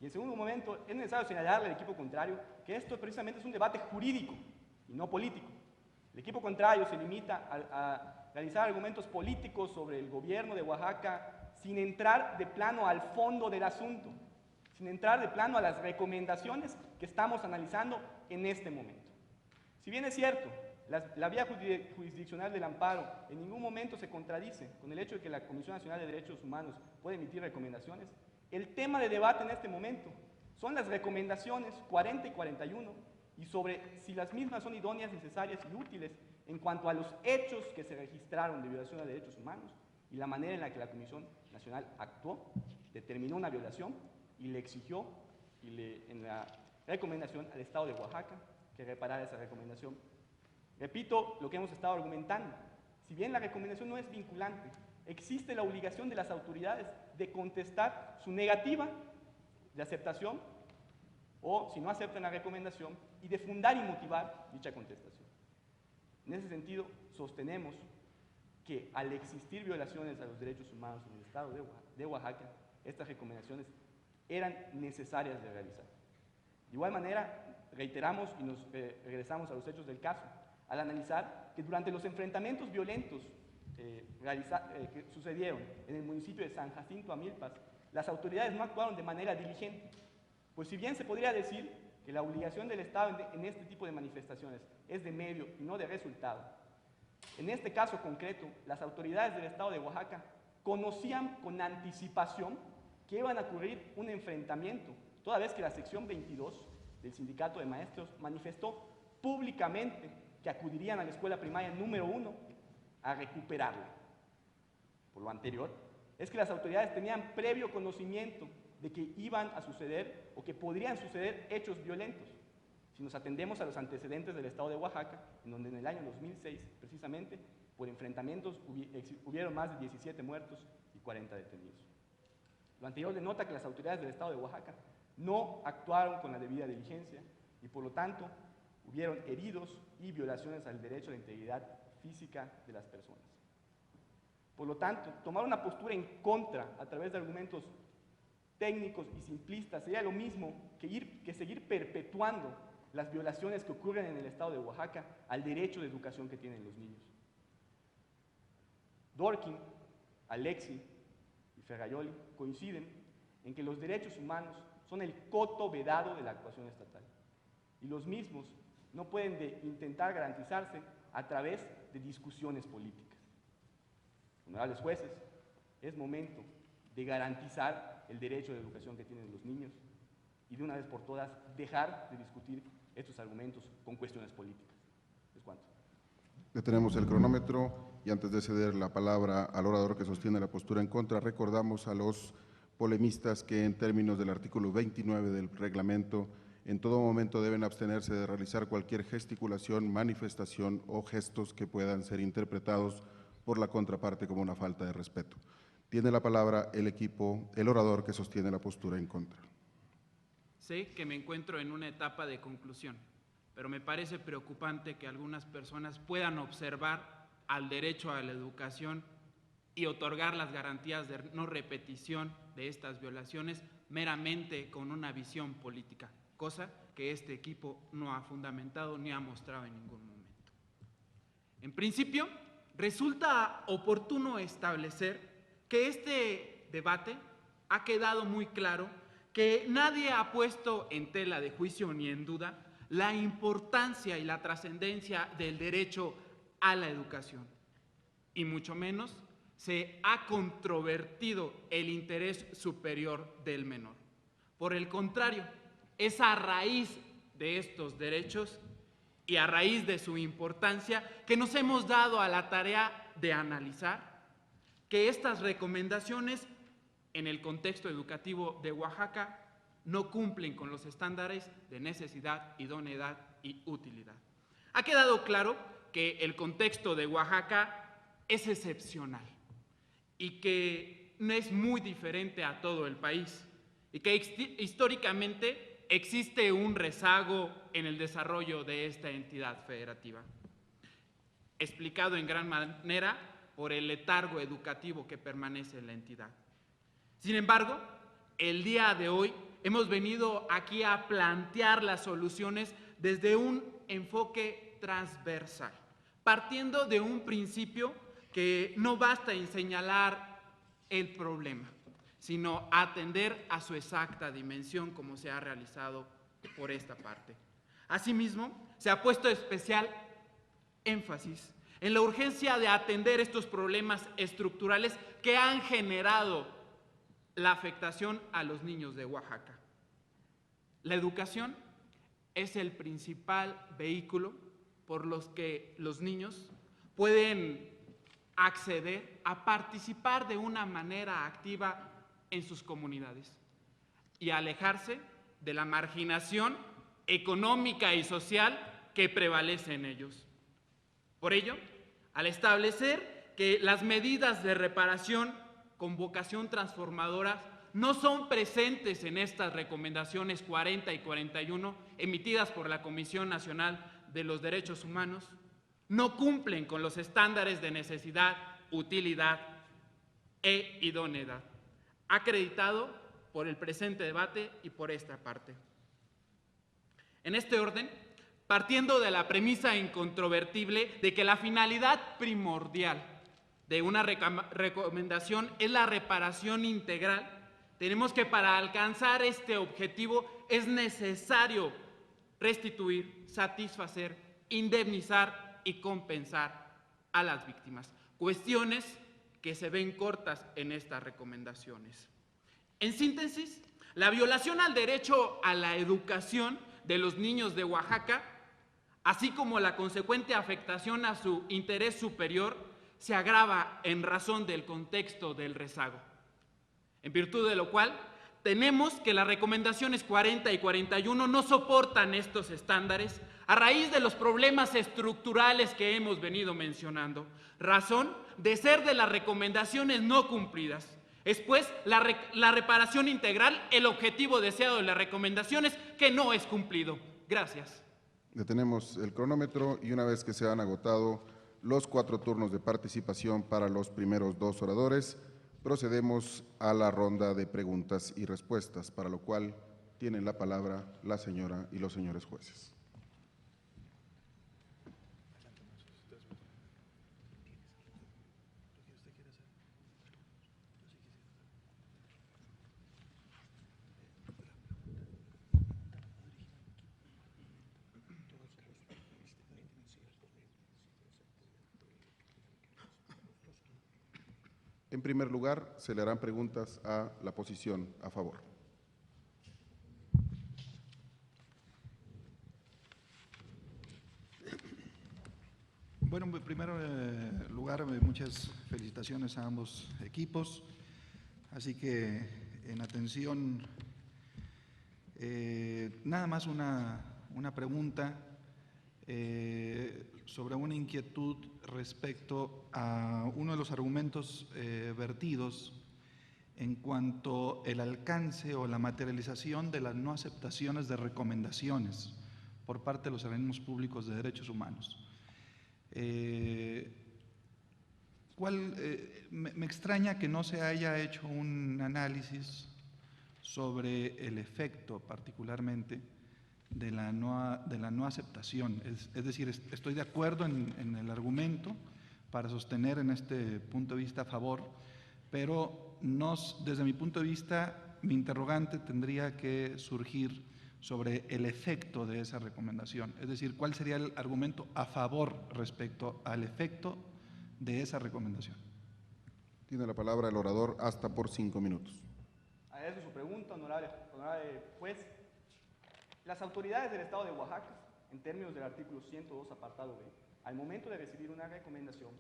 Y en segundo momento, es necesario señalarle al equipo contrario que esto precisamente es un debate jurídico y no político. El equipo contrario se limita a realizar argumentos políticos sobre el gobierno de Oaxaca sin entrar de plano al fondo del asunto, sin entrar de plano a las recomendaciones que estamos analizando en este momento. Si bien es cierto, la vía jurisdiccional del amparo en ningún momento se contradice con el hecho de que la Comisión Nacional de Derechos Humanos puede emitir recomendaciones, el tema de debate en este momento son las recomendaciones 40 y 41 y sobre si las mismas son idóneas, necesarias y útiles en cuanto a los hechos que se registraron de violación de derechos humanos y la manera en la que la Comisión Nacional actuó, determinó una violación y le exigió en la recomendación al Estado de Oaxaca que reparara esa recomendación. Repito lo que hemos estado argumentando. Si bien la recomendación no es vinculante, existe la obligación de las autoridades de contestar su negativa de aceptación o, si no aceptan la recomendación, y de fundar y motivar dicha contestación. En ese sentido, sostenemos que al existir violaciones a los derechos humanos en el Estado de Oaxaca, estas recomendaciones eran necesarias de realizar. De igual manera, reiteramos y nos regresamos a los hechos del caso, al analizar que durante los enfrentamientos violentos que sucedieron en el municipio de San Jacinto Amilpas, las autoridades no actuaron de manera diligente, pues si bien se podría decir que la obligación del Estado en este tipo de manifestaciones es de medio y no de resultado, en este caso concreto, las autoridades del Estado de Oaxaca conocían con anticipación que iban a ocurrir un enfrentamiento, toda vez que la sección 22 del Sindicato de Maestros manifestó públicamente que acudirían a la escuela primaria número 1 a recuperarla. Por lo anterior, es que las autoridades tenían previo conocimiento de que iban a suceder o que podrían suceder hechos violentos. Si nos atendemos a los antecedentes del Estado de Oaxaca, en donde en el año 2006, precisamente, por enfrentamientos hubieron más de 17 muertos y 40 detenidos. Lo anterior denota que las autoridades del Estado de Oaxaca no actuaron con la debida diligencia y, por lo tanto, hubieron heridos y violaciones al derecho a la integridad física de las personas. Por lo tanto, tomar una postura en contra a través de argumentos técnicos y simplistas sería lo mismo que seguir perpetuando las violaciones que ocurren en el Estado de Oaxaca al derecho de educación que tienen los niños. Dworkin, Alexi y Ferraioli coinciden en que los derechos humanos son el coto vedado de la actuación estatal y los mismos no pueden intentar garantizarse a través de discusiones políticas. Honorables jueces, es momento de garantizar el derecho de educación que tienen los niños y de una vez por todas dejar de discutir estos argumentos con cuestiones políticas. Es cuanto. Detenemos el cronómetro y antes de ceder la palabra al orador que sostiene la postura en contra, recordamos a los polemistas que en términos del artículo 29 del reglamento en todo momento deben abstenerse de realizar cualquier gesticulación, manifestación o gestos que puedan ser interpretados por la contraparte como una falta de respeto. Tiene la palabra el orador que sostiene la postura en contra. Sé que me encuentro en una etapa de conclusión, pero me parece preocupante que algunas personas puedan observar al derecho a la educación y otorgar las garantías de no repetición de estas violaciones meramente con una visión política, cosa que este equipo no ha fundamentado ni ha mostrado en ningún momento. En principio, resulta oportuno establecer que este debate ha quedado muy claro que nadie ha puesto en tela de juicio ni en duda la importancia y la trascendencia del derecho a la educación, y mucho menos se ha controvertido el interés superior del menor. Por el contrario, es a raíz de estos derechos y a raíz de su importancia que nos hemos dado a la tarea de analizar que estas recomendaciones en el contexto educativo de Oaxaca no cumplen con los estándares de necesidad, idoneidad y utilidad. Ha quedado claro que el contexto de Oaxaca es excepcional y que no es muy diferente a todo el país y que históricamente existe un rezago en el desarrollo de esta entidad federativa, explicado en gran manera por el letargo educativo que permanece en la entidad. Sin embargo, el día de hoy hemos venido aquí a plantear las soluciones desde un enfoque transversal, partiendo de un principio que no basta en señalar el problema, sino atender a su exacta dimensión como se ha realizado por esta parte. Asimismo, se ha puesto especial énfasis en la urgencia de atender estos problemas estructurales que han generado la afectación a los niños de Oaxaca. La educación es el principal vehículo por los que los niños pueden acceder a participar de una manera activa en sus comunidades y alejarse de la marginación económica y social que prevalece en ellos. Por ello, al establecer que las medidas de reparación con vocación transformadora no son presentes en estas recomendaciones 40 y 41 emitidas por la Comisión Nacional de los Derechos Humanos, no cumplen con los estándares de necesidad, utilidad e idoneidad, acreditado por el presente debate y por esta parte. En este orden, partiendo de la premisa incontrovertible de que la finalidad primordial de una recomendación es la reparación integral, tenemos que para alcanzar este objetivo es necesario restituir, satisfacer, indemnizar y compensar a las víctimas. Cuestiones que se ven cortas en estas recomendaciones. En síntesis, la violación al derecho a la educación de los niños de Oaxaca, así como la consecuente afectación a su interés superior, se agrava en razón del contexto del rezago. En virtud de lo cual, tenemos que las recomendaciones 40 y 41 no soportan estos estándares a raíz de los problemas estructurales que hemos venido mencionando, razón de ser de las recomendaciones no cumplidas. Es pues la reparación integral el objetivo deseado de las recomendaciones que no es cumplido. Gracias. Detenemos el cronómetro y una vez que se han agotado los 4 turnos de participación para los primeros 2 oradores, procedemos a la ronda de preguntas y respuestas, para lo cual tienen la palabra la señora y los señores jueces. En primer lugar, se le harán preguntas a la posición a favor. Bueno, en primer lugar, muchas felicitaciones a ambos equipos. Así que, en atención, nada más una pregunta sobre una inquietud respecto a uno de los argumentos vertidos en cuanto al alcance o la materialización de las no aceptaciones de recomendaciones por parte de los organismos públicos de derechos humanos. Me extraña que no se haya hecho un análisis sobre el efecto particularmente de la no aceptación. Es decir, estoy de acuerdo en el argumento para sostener en este punto de vista a favor, pero desde mi punto de vista, mi interrogante tendría que surgir sobre el efecto de esa recomendación. Es decir, ¿cuál sería el argumento a favor respecto al efecto de esa recomendación? Tiene la palabra el orador hasta por 5 minutos. Agradezco su pregunta, honorable juez. Las autoridades del Estado de Oaxaca, en términos del artículo 102, apartado B, al momento de recibir una recomendación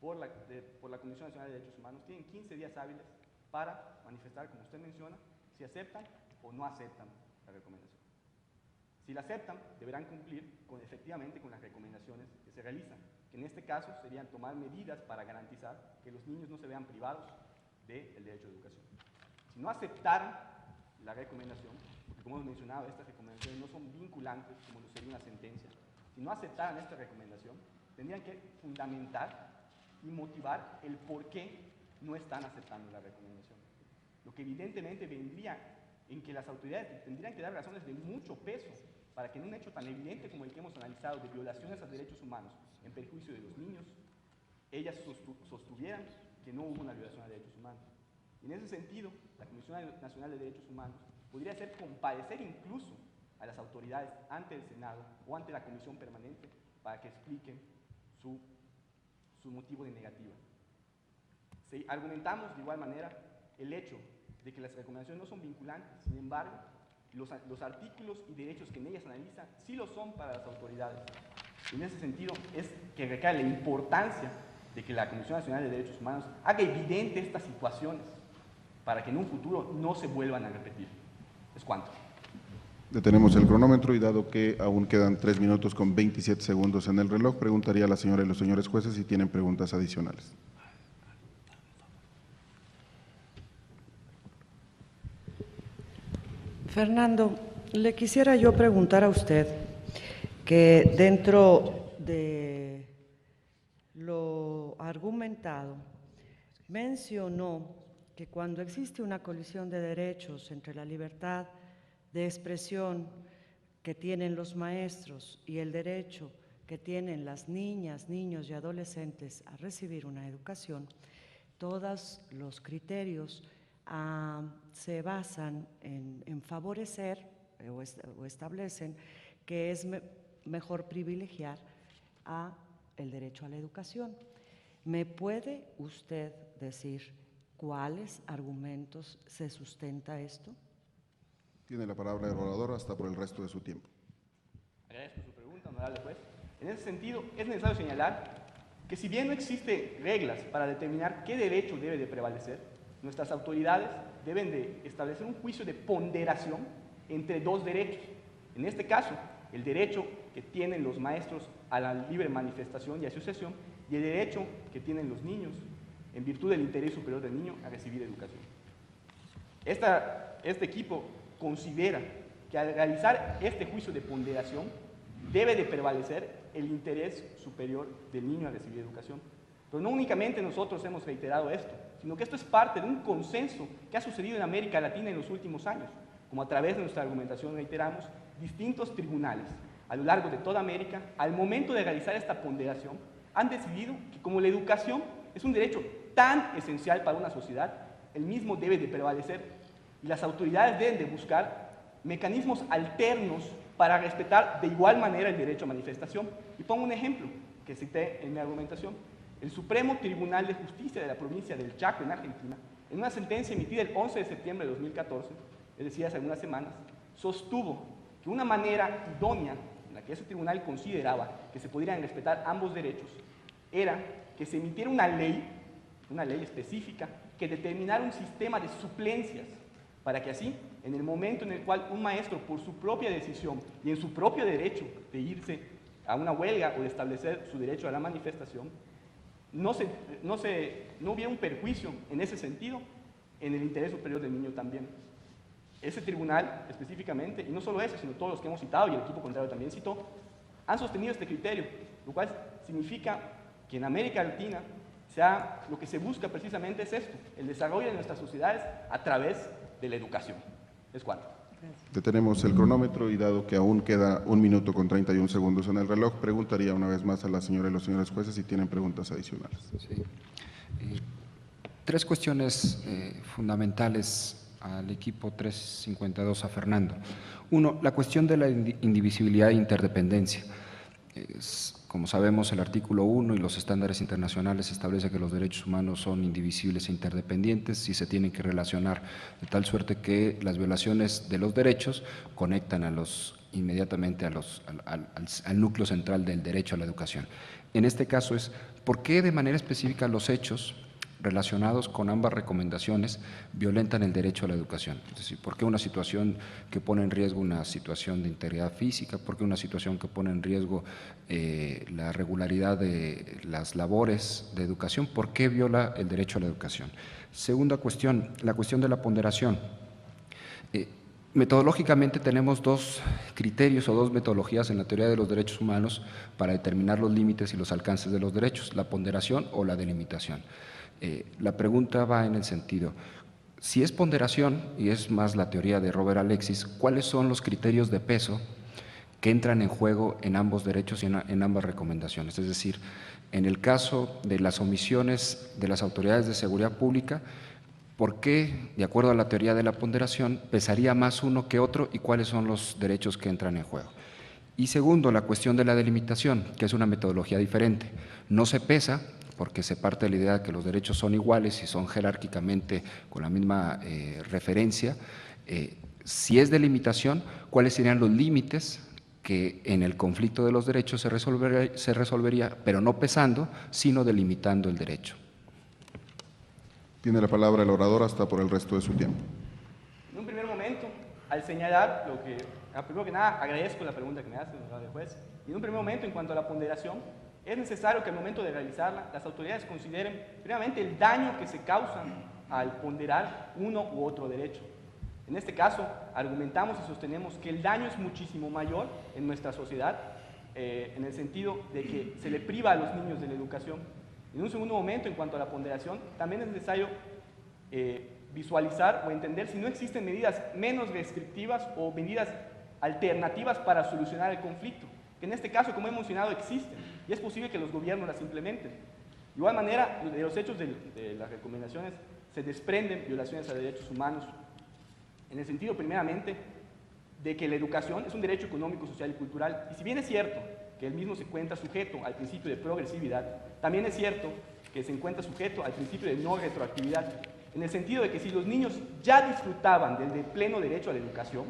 por la Comisión Nacional de Derechos Humanos, tienen 15 días hábiles para manifestar, como usted menciona, si aceptan o no aceptan la recomendación. Si la aceptan, deberán cumplir efectivamente con las recomendaciones que se realizan, que en este caso serían tomar medidas para garantizar que los niños no se vean privados del derecho a educación. Si no aceptaran la recomendación, porque como hemos mencionado, estas recomendaciones no son vinculantes como lo sería una sentencia, si no aceptaran esta recomendación, tendrían que fundamentar y motivar el por qué no están aceptando la recomendación. Lo que evidentemente vendría en que las autoridades tendrían que dar razones de mucho peso para que en un hecho tan evidente como el que hemos analizado de violaciones a derechos humanos en perjuicio de los niños, ellas sostuvieran que no hubo una violación a derechos humanos. Y en ese sentido, la Comisión Nacional de Derechos Humanos podría hacer comparecer incluso a las autoridades ante el Senado o ante la Comisión Permanente para que expliquen su motivo de negativa. Si argumentamos de igual manera el hecho de que las recomendaciones no son vinculantes, sin embargo, los artículos y derechos que en ellas analizan sí lo son para las autoridades. En ese sentido, es que recae la importancia de que la Comisión Nacional de Derechos Humanos haga evidente estas situaciones para que en un futuro no se vuelvan a repetir. Es cuanto. Detenemos el cronómetro y dado que aún quedan 3 minutos con 27 segundos en el reloj, preguntaría a la señora y los señores jueces si tienen preguntas adicionales. Fernando, le quisiera yo preguntar a usted que dentro de lo argumentado mencionó que cuando existe una colisión de derechos entre la libertad de expresión que tienen los maestros y el derecho que tienen las niñas, niños y adolescentes a recibir una educación, todos los criterios se basan en favorecer o establecen que es mejor privilegiar el derecho a la educación. ¿Me puede usted decir cuáles argumentos se sustenta esto? Tiene la palabra el orador hasta por el resto de su tiempo. Agradezco su pregunta, honorable juez. En ese sentido, es necesario señalar que si bien no existen reglas para determinar qué derecho debe de prevalecer, nuestras autoridades deben de establecer un juicio de ponderación entre dos derechos. En este caso, el derecho que tienen los maestros a la libre manifestación y asociación y el derecho que tienen los niños, en virtud del interés superior del niño, a recibir educación. Este equipo considera que al realizar este juicio de ponderación debe de prevalecer el interés superior del niño a recibir educación. Pero no únicamente nosotros hemos reiterado esto, sino que esto es parte de un consenso que ha sucedido en América Latina en los últimos años, como a través de nuestra argumentación reiteramos, distintos tribunales a lo largo de toda América, al momento de realizar esta ponderación, han decidido que como la educación es un derecho tan esencial para una sociedad, el mismo debe de prevalecer y las autoridades deben de buscar mecanismos alternos para respetar de igual manera el derecho a manifestación. Y pongo un ejemplo que cité en mi argumentación. El Supremo Tribunal de Justicia de la provincia del Chaco, en Argentina, en una sentencia emitida el 11 de septiembre de 2014, es decir, hace algunas semanas, sostuvo que una manera idónea en la que ese tribunal consideraba que se podrían respetar ambos derechos era que se emitiera una ley específica que determinara un sistema de suplencias para que así, en el momento en el cual un maestro, por su propia decisión y en su propio derecho de irse a una huelga o de establecer su derecho a la manifestación, no hubiera un perjuicio en ese sentido en el interés superior del niño también. Ese tribunal específicamente, y no solo ese, sino todos los que hemos citado, y el equipo contrario también citó, han sostenido este criterio, lo cual significa que en América Latina lo que se busca precisamente es esto, el desarrollo de nuestras sociedades a través de la educación. Es cuanto. Detenemos el cronómetro y dado que aún queda 1 minuto con 31 segundos en el reloj, preguntaría una vez más a la señora y los señores jueces si tienen preguntas adicionales. Sí. 3 cuestiones fundamentales al equipo 352, a Fernando. 1, la cuestión de la indivisibilidad e interdependencia. Como sabemos, el artículo 1 y los estándares internacionales establece que los derechos humanos son indivisibles e interdependientes y se tienen que relacionar de tal suerte que las violaciones de los derechos conectan inmediatamente al núcleo central del derecho a la educación. En este caso es, ¿por qué de manera específica los hechos relacionados con ambas recomendaciones violentan el derecho a la educación? Es decir, ¿por qué una situación que pone en riesgo una situación de integridad física? ¿Por qué una situación que pone en riesgo la regularidad de las labores de educación? ¿Por qué viola el derecho a la educación? Segunda cuestión, la cuestión de la ponderación. Metodológicamente tenemos 2 criterios o 2 metodologías en la teoría de los derechos humanos para determinar los límites y los alcances de los derechos, la ponderación o la delimitación. La pregunta va en el sentido, si es ponderación, y es más la teoría de Robert Alexis, ¿cuáles son los criterios de peso que entran en juego en ambos derechos y en ambas recomendaciones? Es decir, en el caso de las omisiones de las autoridades de seguridad pública, ¿por qué, de acuerdo a la teoría de la ponderación, pesaría más uno que otro y cuáles son los derechos que entran en juego? Y segundo, la cuestión de la delimitación, que es una metodología diferente. No se pesa, porque se parte de la idea de que los derechos son iguales y son jerárquicamente con la misma referencia. Si es delimitación, ¿cuáles serían los límites que en el conflicto de los derechos se resolvería, pero no pesando, sino delimitando el derecho? Tiene la palabra el orador hasta por el resto de su tiempo. En un primer momento, al señalar lo que Primero que nada, agradezco la pregunta que me hace, honorable juez. Y en un primer momento, en cuanto a la ponderación, es necesario que al momento de realizarla, las autoridades consideren primeramente el daño que se causa al ponderar uno u otro derecho. En este caso, argumentamos y sostenemos que el daño es muchísimo mayor en nuestra sociedad, en el sentido de que se le priva a los niños de la educación. En un segundo momento, en cuanto a la ponderación, también es necesario visualizar o entender si no existen medidas menos restrictivas o medidas alternativas para solucionar el conflicto, que en este caso, como he mencionado, existen y es posible que los gobiernos las implementen. De igual manera, de los hechos de las recomendaciones se desprenden violaciones a derechos humanos, en el sentido, primeramente, de que la educación es un derecho económico, social y cultural, y si bien es cierto que el mismo se encuentra sujeto al principio de progresividad, también es cierto que se encuentra sujeto al principio de no retroactividad, en el sentido de que si los niños ya disfrutaban del pleno derecho a la educación,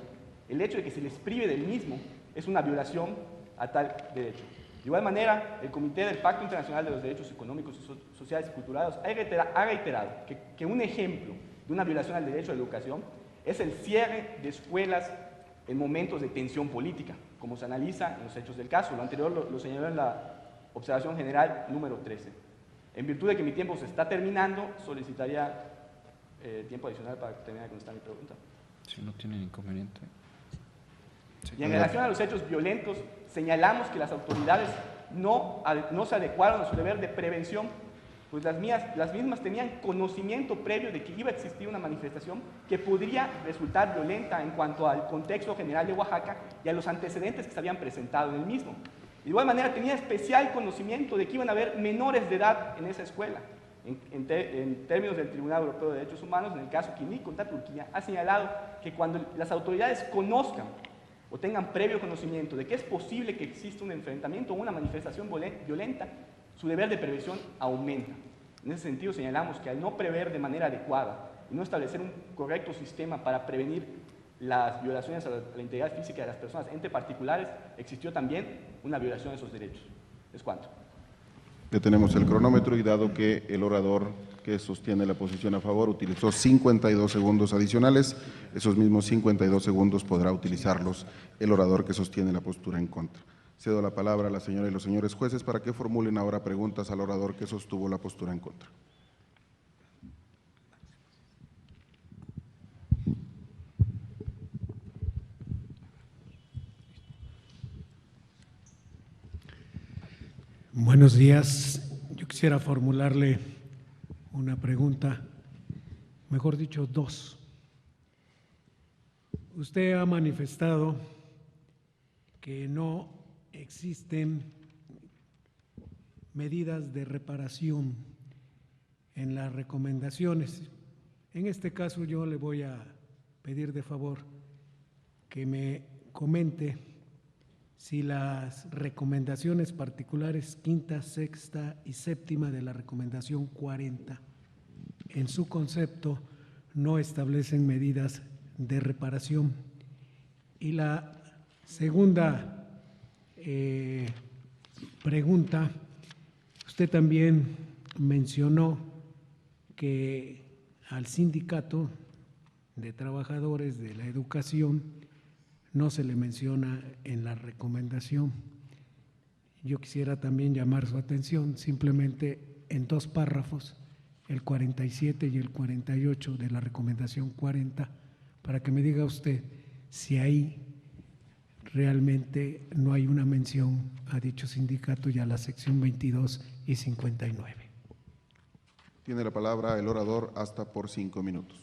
el hecho de que se les prive del mismo es una violación a tal derecho. De igual manera, el Comité del Pacto Internacional de los Derechos Económicos, Sociales y Culturales ha reiterado que un ejemplo de una violación al derecho a la educación es el cierre de escuelas en momentos de tensión política, como se analiza en los hechos del caso. Lo anterior lo señaló en la observación general número 13. En virtud de que mi tiempo se está terminando, solicitaría tiempo adicional para terminar de contestar mi pregunta. Si no tienen inconveniente. Y en relación a los hechos violentos, señalamos que las autoridades no se adecuaron a su deber de prevención, pues las mismas tenían conocimiento previo de que iba a existir una manifestación que podría resultar violenta en cuanto al contexto general de Oaxaca y a los antecedentes que se habían presentado en el mismo. De igual manera, tenía especial conocimiento de que iban a haber menores de edad en esa escuela. En términos del Tribunal Europeo de Derechos Humanos, en el caso Kimi contra Turquía, ha señalado que cuando las autoridades conozcan o tengan previo conocimiento de que es posible que exista un enfrentamiento o una manifestación violenta, su deber de prevención aumenta. En ese sentido, señalamos que al no prever de manera adecuada y no establecer un correcto sistema para prevenir las violaciones a la integridad física de las personas entre particulares, existió también una violación de esos derechos. Es cuanto. Detenemos el cronómetro y dado que el orador que sostiene la posición a favor utilizó 52 segundos adicionales, esos mismos 52 segundos podrá utilizarlos el orador que sostiene la postura en contra. Cedo la palabra a la señora y los señores jueces para que formulen ahora preguntas al orador que sostuvo la postura en contra. Buenos días. Yo quisiera formularle una pregunta, mejor dicho, dos. Usted ha manifestado que no existen medidas de reparación en las recomendaciones. En este caso yo le voy a pedir de favor que me comente si las recomendaciones particulares quinta, sexta y séptima de la recomendación 40 en su concepto no establecen medidas de reparación. Y la segunda pregunta, usted también mencionó que al sindicato de trabajadores de la educación no se le menciona en la recomendación. Yo quisiera también llamar su atención simplemente en dos párrafos, el 47 y el 48 de la recomendación 40, para que me diga usted si ahí realmente no hay una mención a dicho sindicato y a la sección 22 y 59. Tiene la palabra el orador hasta por 5 minutos.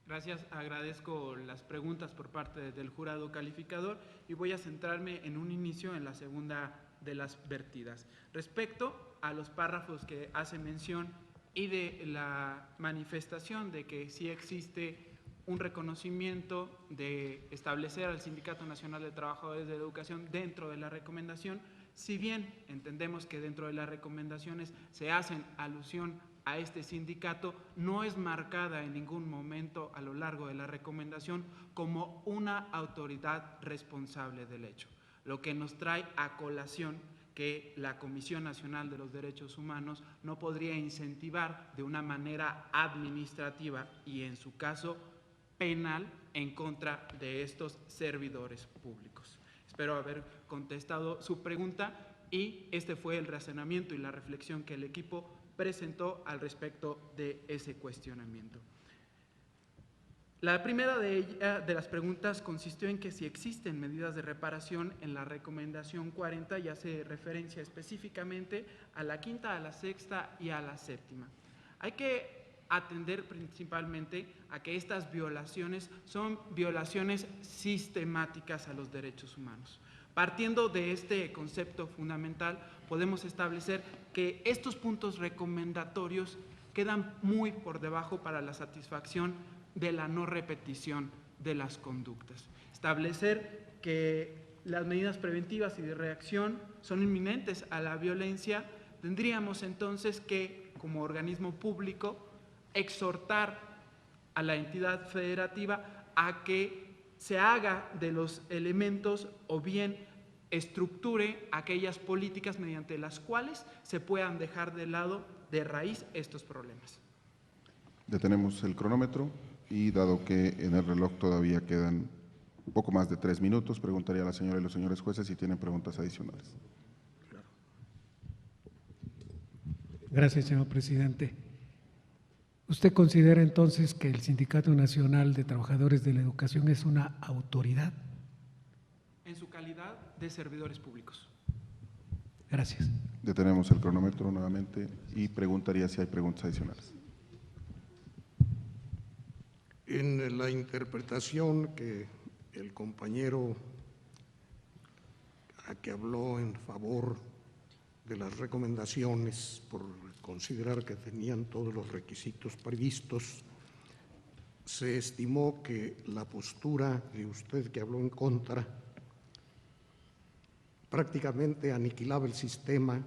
Gracias, agradezco las preguntas por parte del jurado calificador y voy a centrarme en un inicio en la segunda de las vertidas. Respecto a los párrafos que hace mención y de la manifestación de que sí existe un reconocimiento de establecer al Sindicato Nacional de Trabajadores de la Educación dentro de la recomendación, si bien entendemos que dentro de las recomendaciones se hacen alusión a este sindicato, no es marcada en ningún momento a lo largo de la recomendación como una autoridad responsable del hecho, lo que nos trae a colación que la Comisión Nacional de los Derechos Humanos no podría incentivar de una manera administrativa y en su caso penal en contra de estos servidores públicos. Espero haber contestado su pregunta y este fue el razonamiento y la reflexión que el equipo presentó al respecto de ese cuestionamiento. La primera de las preguntas consistió en que si existen medidas de reparación en la recomendación 40 y hace referencia específicamente a la quinta, a la sexta y a la séptima. Hay que atender principalmente a que estas violaciones son violaciones sistemáticas a los derechos humanos. Partiendo de este concepto fundamental, podemos establecer que estos puntos recomendatorios quedan muy por debajo para la satisfacción de la no repetición de las conductas. Establecer que las medidas preventivas y de reacción son inminentes a la violencia, tendríamos entonces que, como organismo público, exhortar a la entidad federativa a que se haga de los elementos o bien estructure aquellas políticas mediante las cuales se puedan dejar de lado de raíz estos problemas. Detenemos el cronómetro y dado que en el reloj todavía quedan poco más de 3 minutos, preguntaría a la señora y los señores jueces si tienen preguntas adicionales. Gracias, señor presidente. ¿Usted considera entonces que el Sindicato Nacional de Trabajadores de la Educación es una autoridad? En su calidad de servidores públicos. Gracias. Detenemos el cronómetro nuevamente y preguntaría si hay preguntas adicionales. En la interpretación que el compañero que habló en favor de las recomendaciones por considerar que tenían todos los requisitos previstos, se estimó que la postura de usted que habló en contra prácticamente aniquilaba el sistema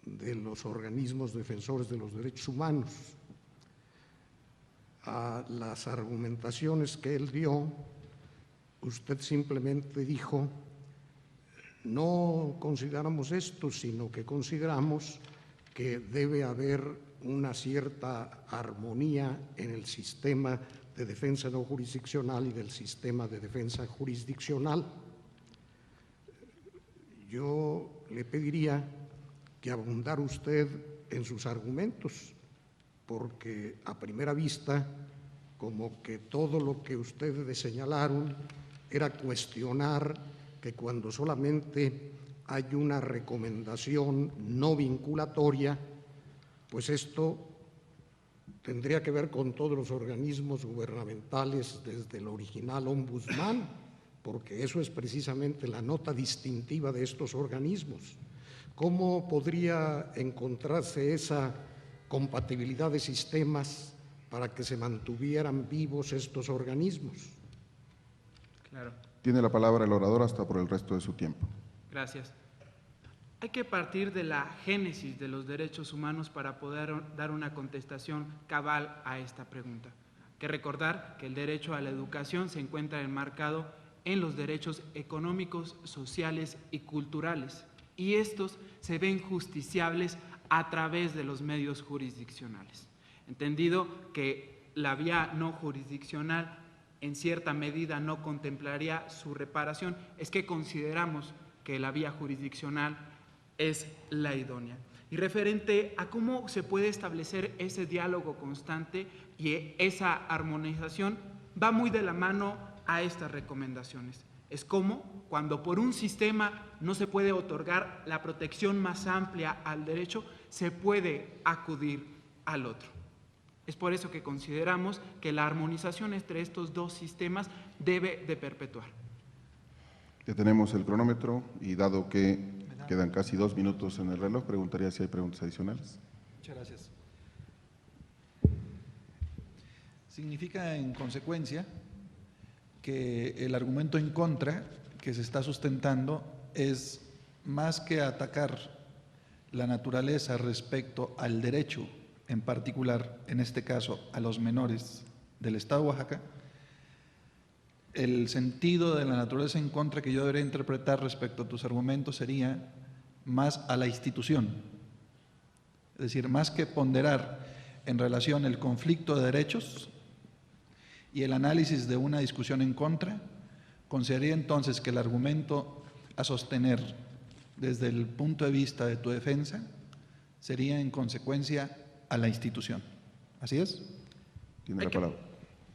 de los organismos defensores de los derechos humanos. A las argumentaciones que él dio, usted simplemente dijo: no consideramos esto, sino que consideramos que debe haber una cierta armonía en el sistema de defensa no jurisdiccional y del sistema de defensa jurisdiccional. Yo le pediría que abundara usted en sus argumentos, porque a primera vista, como que todo lo que ustedes señalaron era cuestionar que cuando solamente hay una recomendación no vinculatoria, pues esto tendría que ver con todos los organismos gubernamentales desde el original ombudsman, porque eso es precisamente la nota distintiva de estos organismos. ¿Cómo podría encontrarse esa compatibilidad de sistemas para que se mantuvieran vivos estos organismos? Claro. Tiene la palabra el orador hasta por el resto de su tiempo. Gracias. Hay que partir de la génesis de los derechos humanos para poder dar una contestación cabal a esta pregunta. Hay que recordar que el derecho a la educación se encuentra enmarcado en los derechos económicos, sociales y culturales, y estos se ven justiciables a través de los medios jurisdiccionales. Entendido que la vía no jurisdiccional en cierta medida no contemplaría su reparación, es que consideramos que la vía jurisdiccional es la idónea. Y referente a cómo se puede establecer ese diálogo constante y esa armonización, va muy de la mano a estas recomendaciones. Es como cuando por un sistema no se puede otorgar la protección más amplia al derecho, se puede acudir al otro. Es por eso que consideramos que la armonización entre estos dos sistemas debe de perpetuar. Detenemos el cronómetro y dado que quedan casi 2 minutos en el reloj, preguntaría si hay preguntas adicionales. Muchas gracias. Significa, en consecuencia, que el argumento en contra que se está sustentando es más que atacar la naturaleza respecto al derecho, en particular, en este caso, a los menores del Estado de Oaxaca, el sentido de la naturaleza en contra que yo debería interpretar respecto a tus argumentos sería más a la institución. Es decir, más que ponderar en relación el conflicto de derechos, y el análisis de una discusión en contra, consideraría entonces que el argumento a sostener desde el punto de vista de tu defensa sería en consecuencia a la institución. ¿Así es? Tiene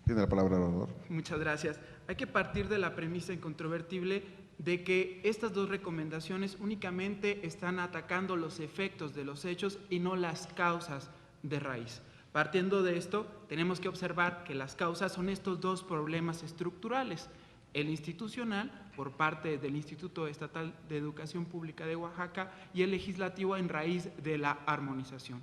la palabra el orador. Muchas gracias. Hay que partir de la premisa incontrovertible de que estas dos recomendaciones únicamente están atacando los efectos de los hechos y no las causas de raíz. Partiendo de esto, tenemos que observar que las causas son estos dos problemas estructurales: el institucional, por parte del Instituto Estatal de Educación Pública de Oaxaca, y el legislativo en raíz de la armonización.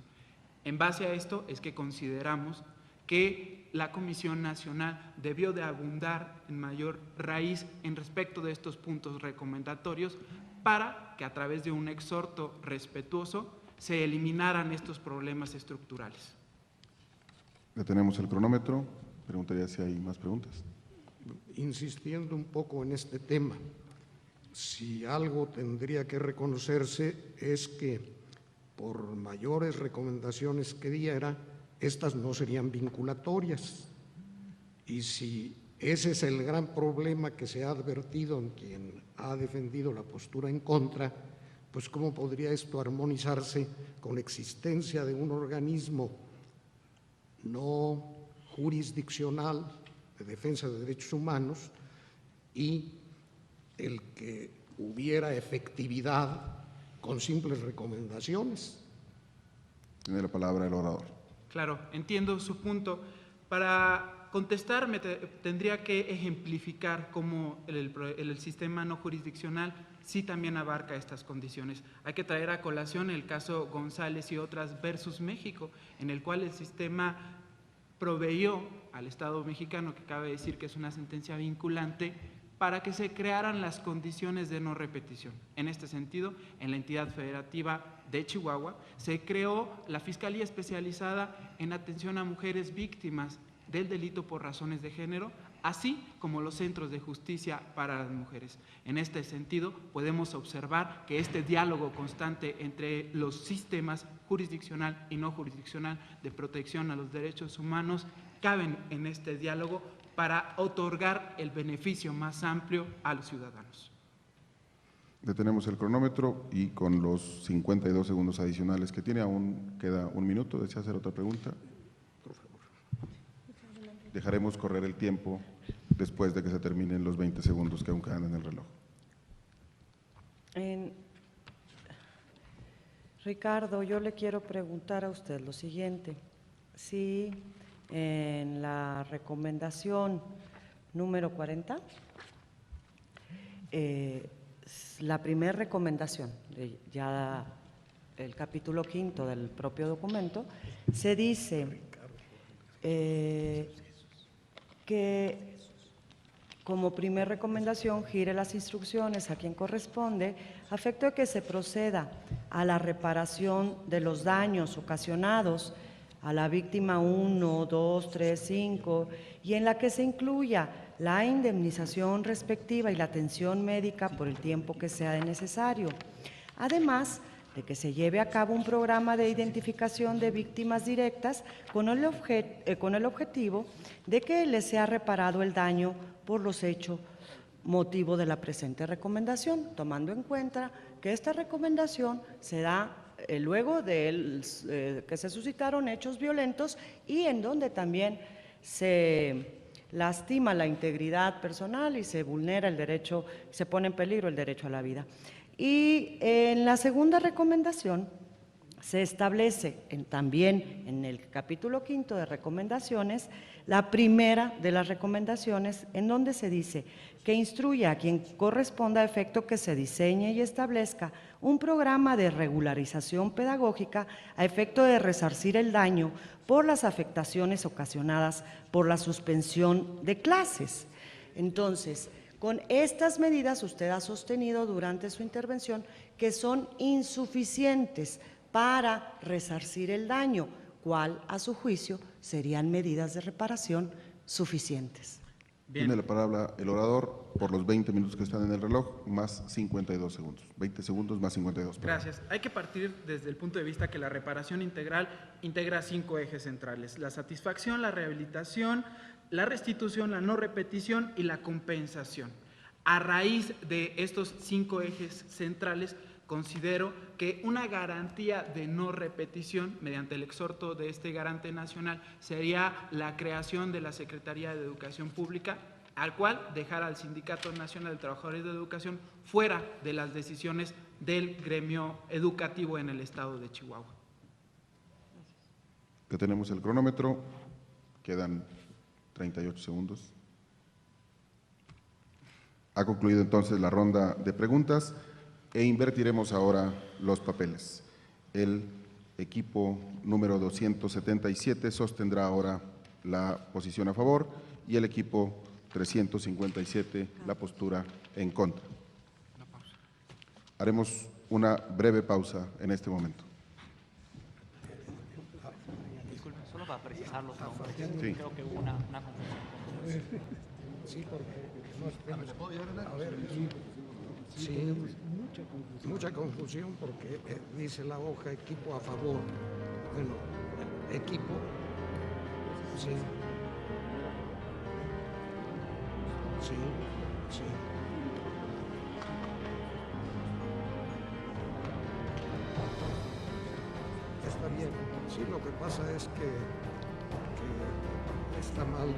En base a esto es que consideramos que la Comisión Nacional debió de abundar en mayor raíz en respecto de estos puntos recomendatorios para que a través de un exhorto respetuoso se eliminaran estos problemas estructurales. Detenemos el cronómetro. Preguntaría si hay más preguntas. Insistiendo un poco en este tema, si algo tendría que reconocerse es que por mayores recomendaciones que diera, estas no serían vinculatorias. Y si ese es el gran problema que se ha advertido en quien ha defendido la postura en contra, pues ¿cómo podría esto armonizarse con la existencia de un organismo no jurisdiccional de defensa de derechos humanos y el que hubiera efectividad con simples recomendaciones? Tiene la palabra el orador. Claro, entiendo su punto. Para contestarme tendría que ejemplificar cómo el sistema no jurisdiccional sí también abarca estas condiciones. Hay que traer a colación el caso González y otras versus México, en el cual el sistema proveyó al Estado mexicano, que cabe decir que es una sentencia vinculante, para que se crearan las condiciones de no repetición. En este sentido, en la entidad federativa de Chihuahua se creó la Fiscalía Especializada en Atención a Mujeres Víctimas del Delito por Razones de Género, así como los Centros de Justicia para las Mujeres. En este sentido, podemos observar que este diálogo constante entre los sistemas jurisdiccional y no jurisdiccional de protección a los derechos humanos caben en este diálogo para otorgar el beneficio más amplio a los ciudadanos. Detenemos el cronómetro y con los 52 segundos adicionales que tiene, aún queda un minuto. ¿Desea hacer otra pregunta? Por favor. Dejaremos correr el tiempo después de que se terminen los 20 segundos que aún quedan en el reloj. Ricardo, yo le quiero preguntar a usted lo siguiente. Si en la recomendación número 40, la primera recomendación, ya el capítulo 5 del propio documento, se dice que como primera recomendación gire las instrucciones a quien corresponde a efecto de que se proceda a la reparación de los daños ocasionados a la víctima 1, 2, 3, 5 y en la que se incluya la indemnización respectiva y la atención médica por el tiempo que sea necesario. Además de que se lleve a cabo un programa de identificación de víctimas directas con el objetivo de que les sea reparado el daño por los hechos motivo de la presente recomendación, tomando en cuenta que esta recomendación se da luego de que se suscitaron hechos violentos y en donde también se lastima la integridad personal y se vulnera el derecho, se pone en peligro el derecho a la vida. Y en la segunda recomendación se establece también en el capítulo 5 de recomendaciones, la primera de las recomendaciones en donde se dice que instruya a quien corresponda a efecto que se diseñe y establezca un programa de regularización pedagógica a efecto de resarcir el daño por las afectaciones ocasionadas por la suspensión de clases. Entonces, con estas medidas usted ha sostenido durante su intervención que son insuficientes para resarcir el daño, ¿cuál a su juicio serían medidas de reparación suficientes? Bien. Tiene la palabra el orador por los 20 minutos que están en el reloj, más 52 segundos. 20 segundos más 52. Perdón. Gracias. Hay que partir desde el punto de vista que la reparación integral integra 5 ejes centrales: la satisfacción, la rehabilitación, la restitución, la no repetición y la compensación. A raíz de estos 5 ejes centrales, considero que una garantía de no repetición, mediante el exhorto de este garante nacional, sería la creación de la Secretaría de Educación Pública, al cual dejar al Sindicato Nacional de Trabajadores de Educación fuera de las decisiones del gremio educativo en el estado de Chihuahua. Detenemos el cronómetro, quedan 38 segundos. Ha concluido entonces la ronda de preguntas e invertiremos ahora los papeles. El equipo número 277 sostendrá ahora la posición a favor y el equipo 357 la postura en contra. Haremos una breve pausa en este momento. Disculpe, solo para precisar los nombres. Sí. Creo que hubo una confusión. Sí, porque a ver, sí, mucha confusión porque dice la hoja equipo a favor. Bueno, equipo, sí. Sí, sí. Está bien. Sí, lo que pasa es que está mal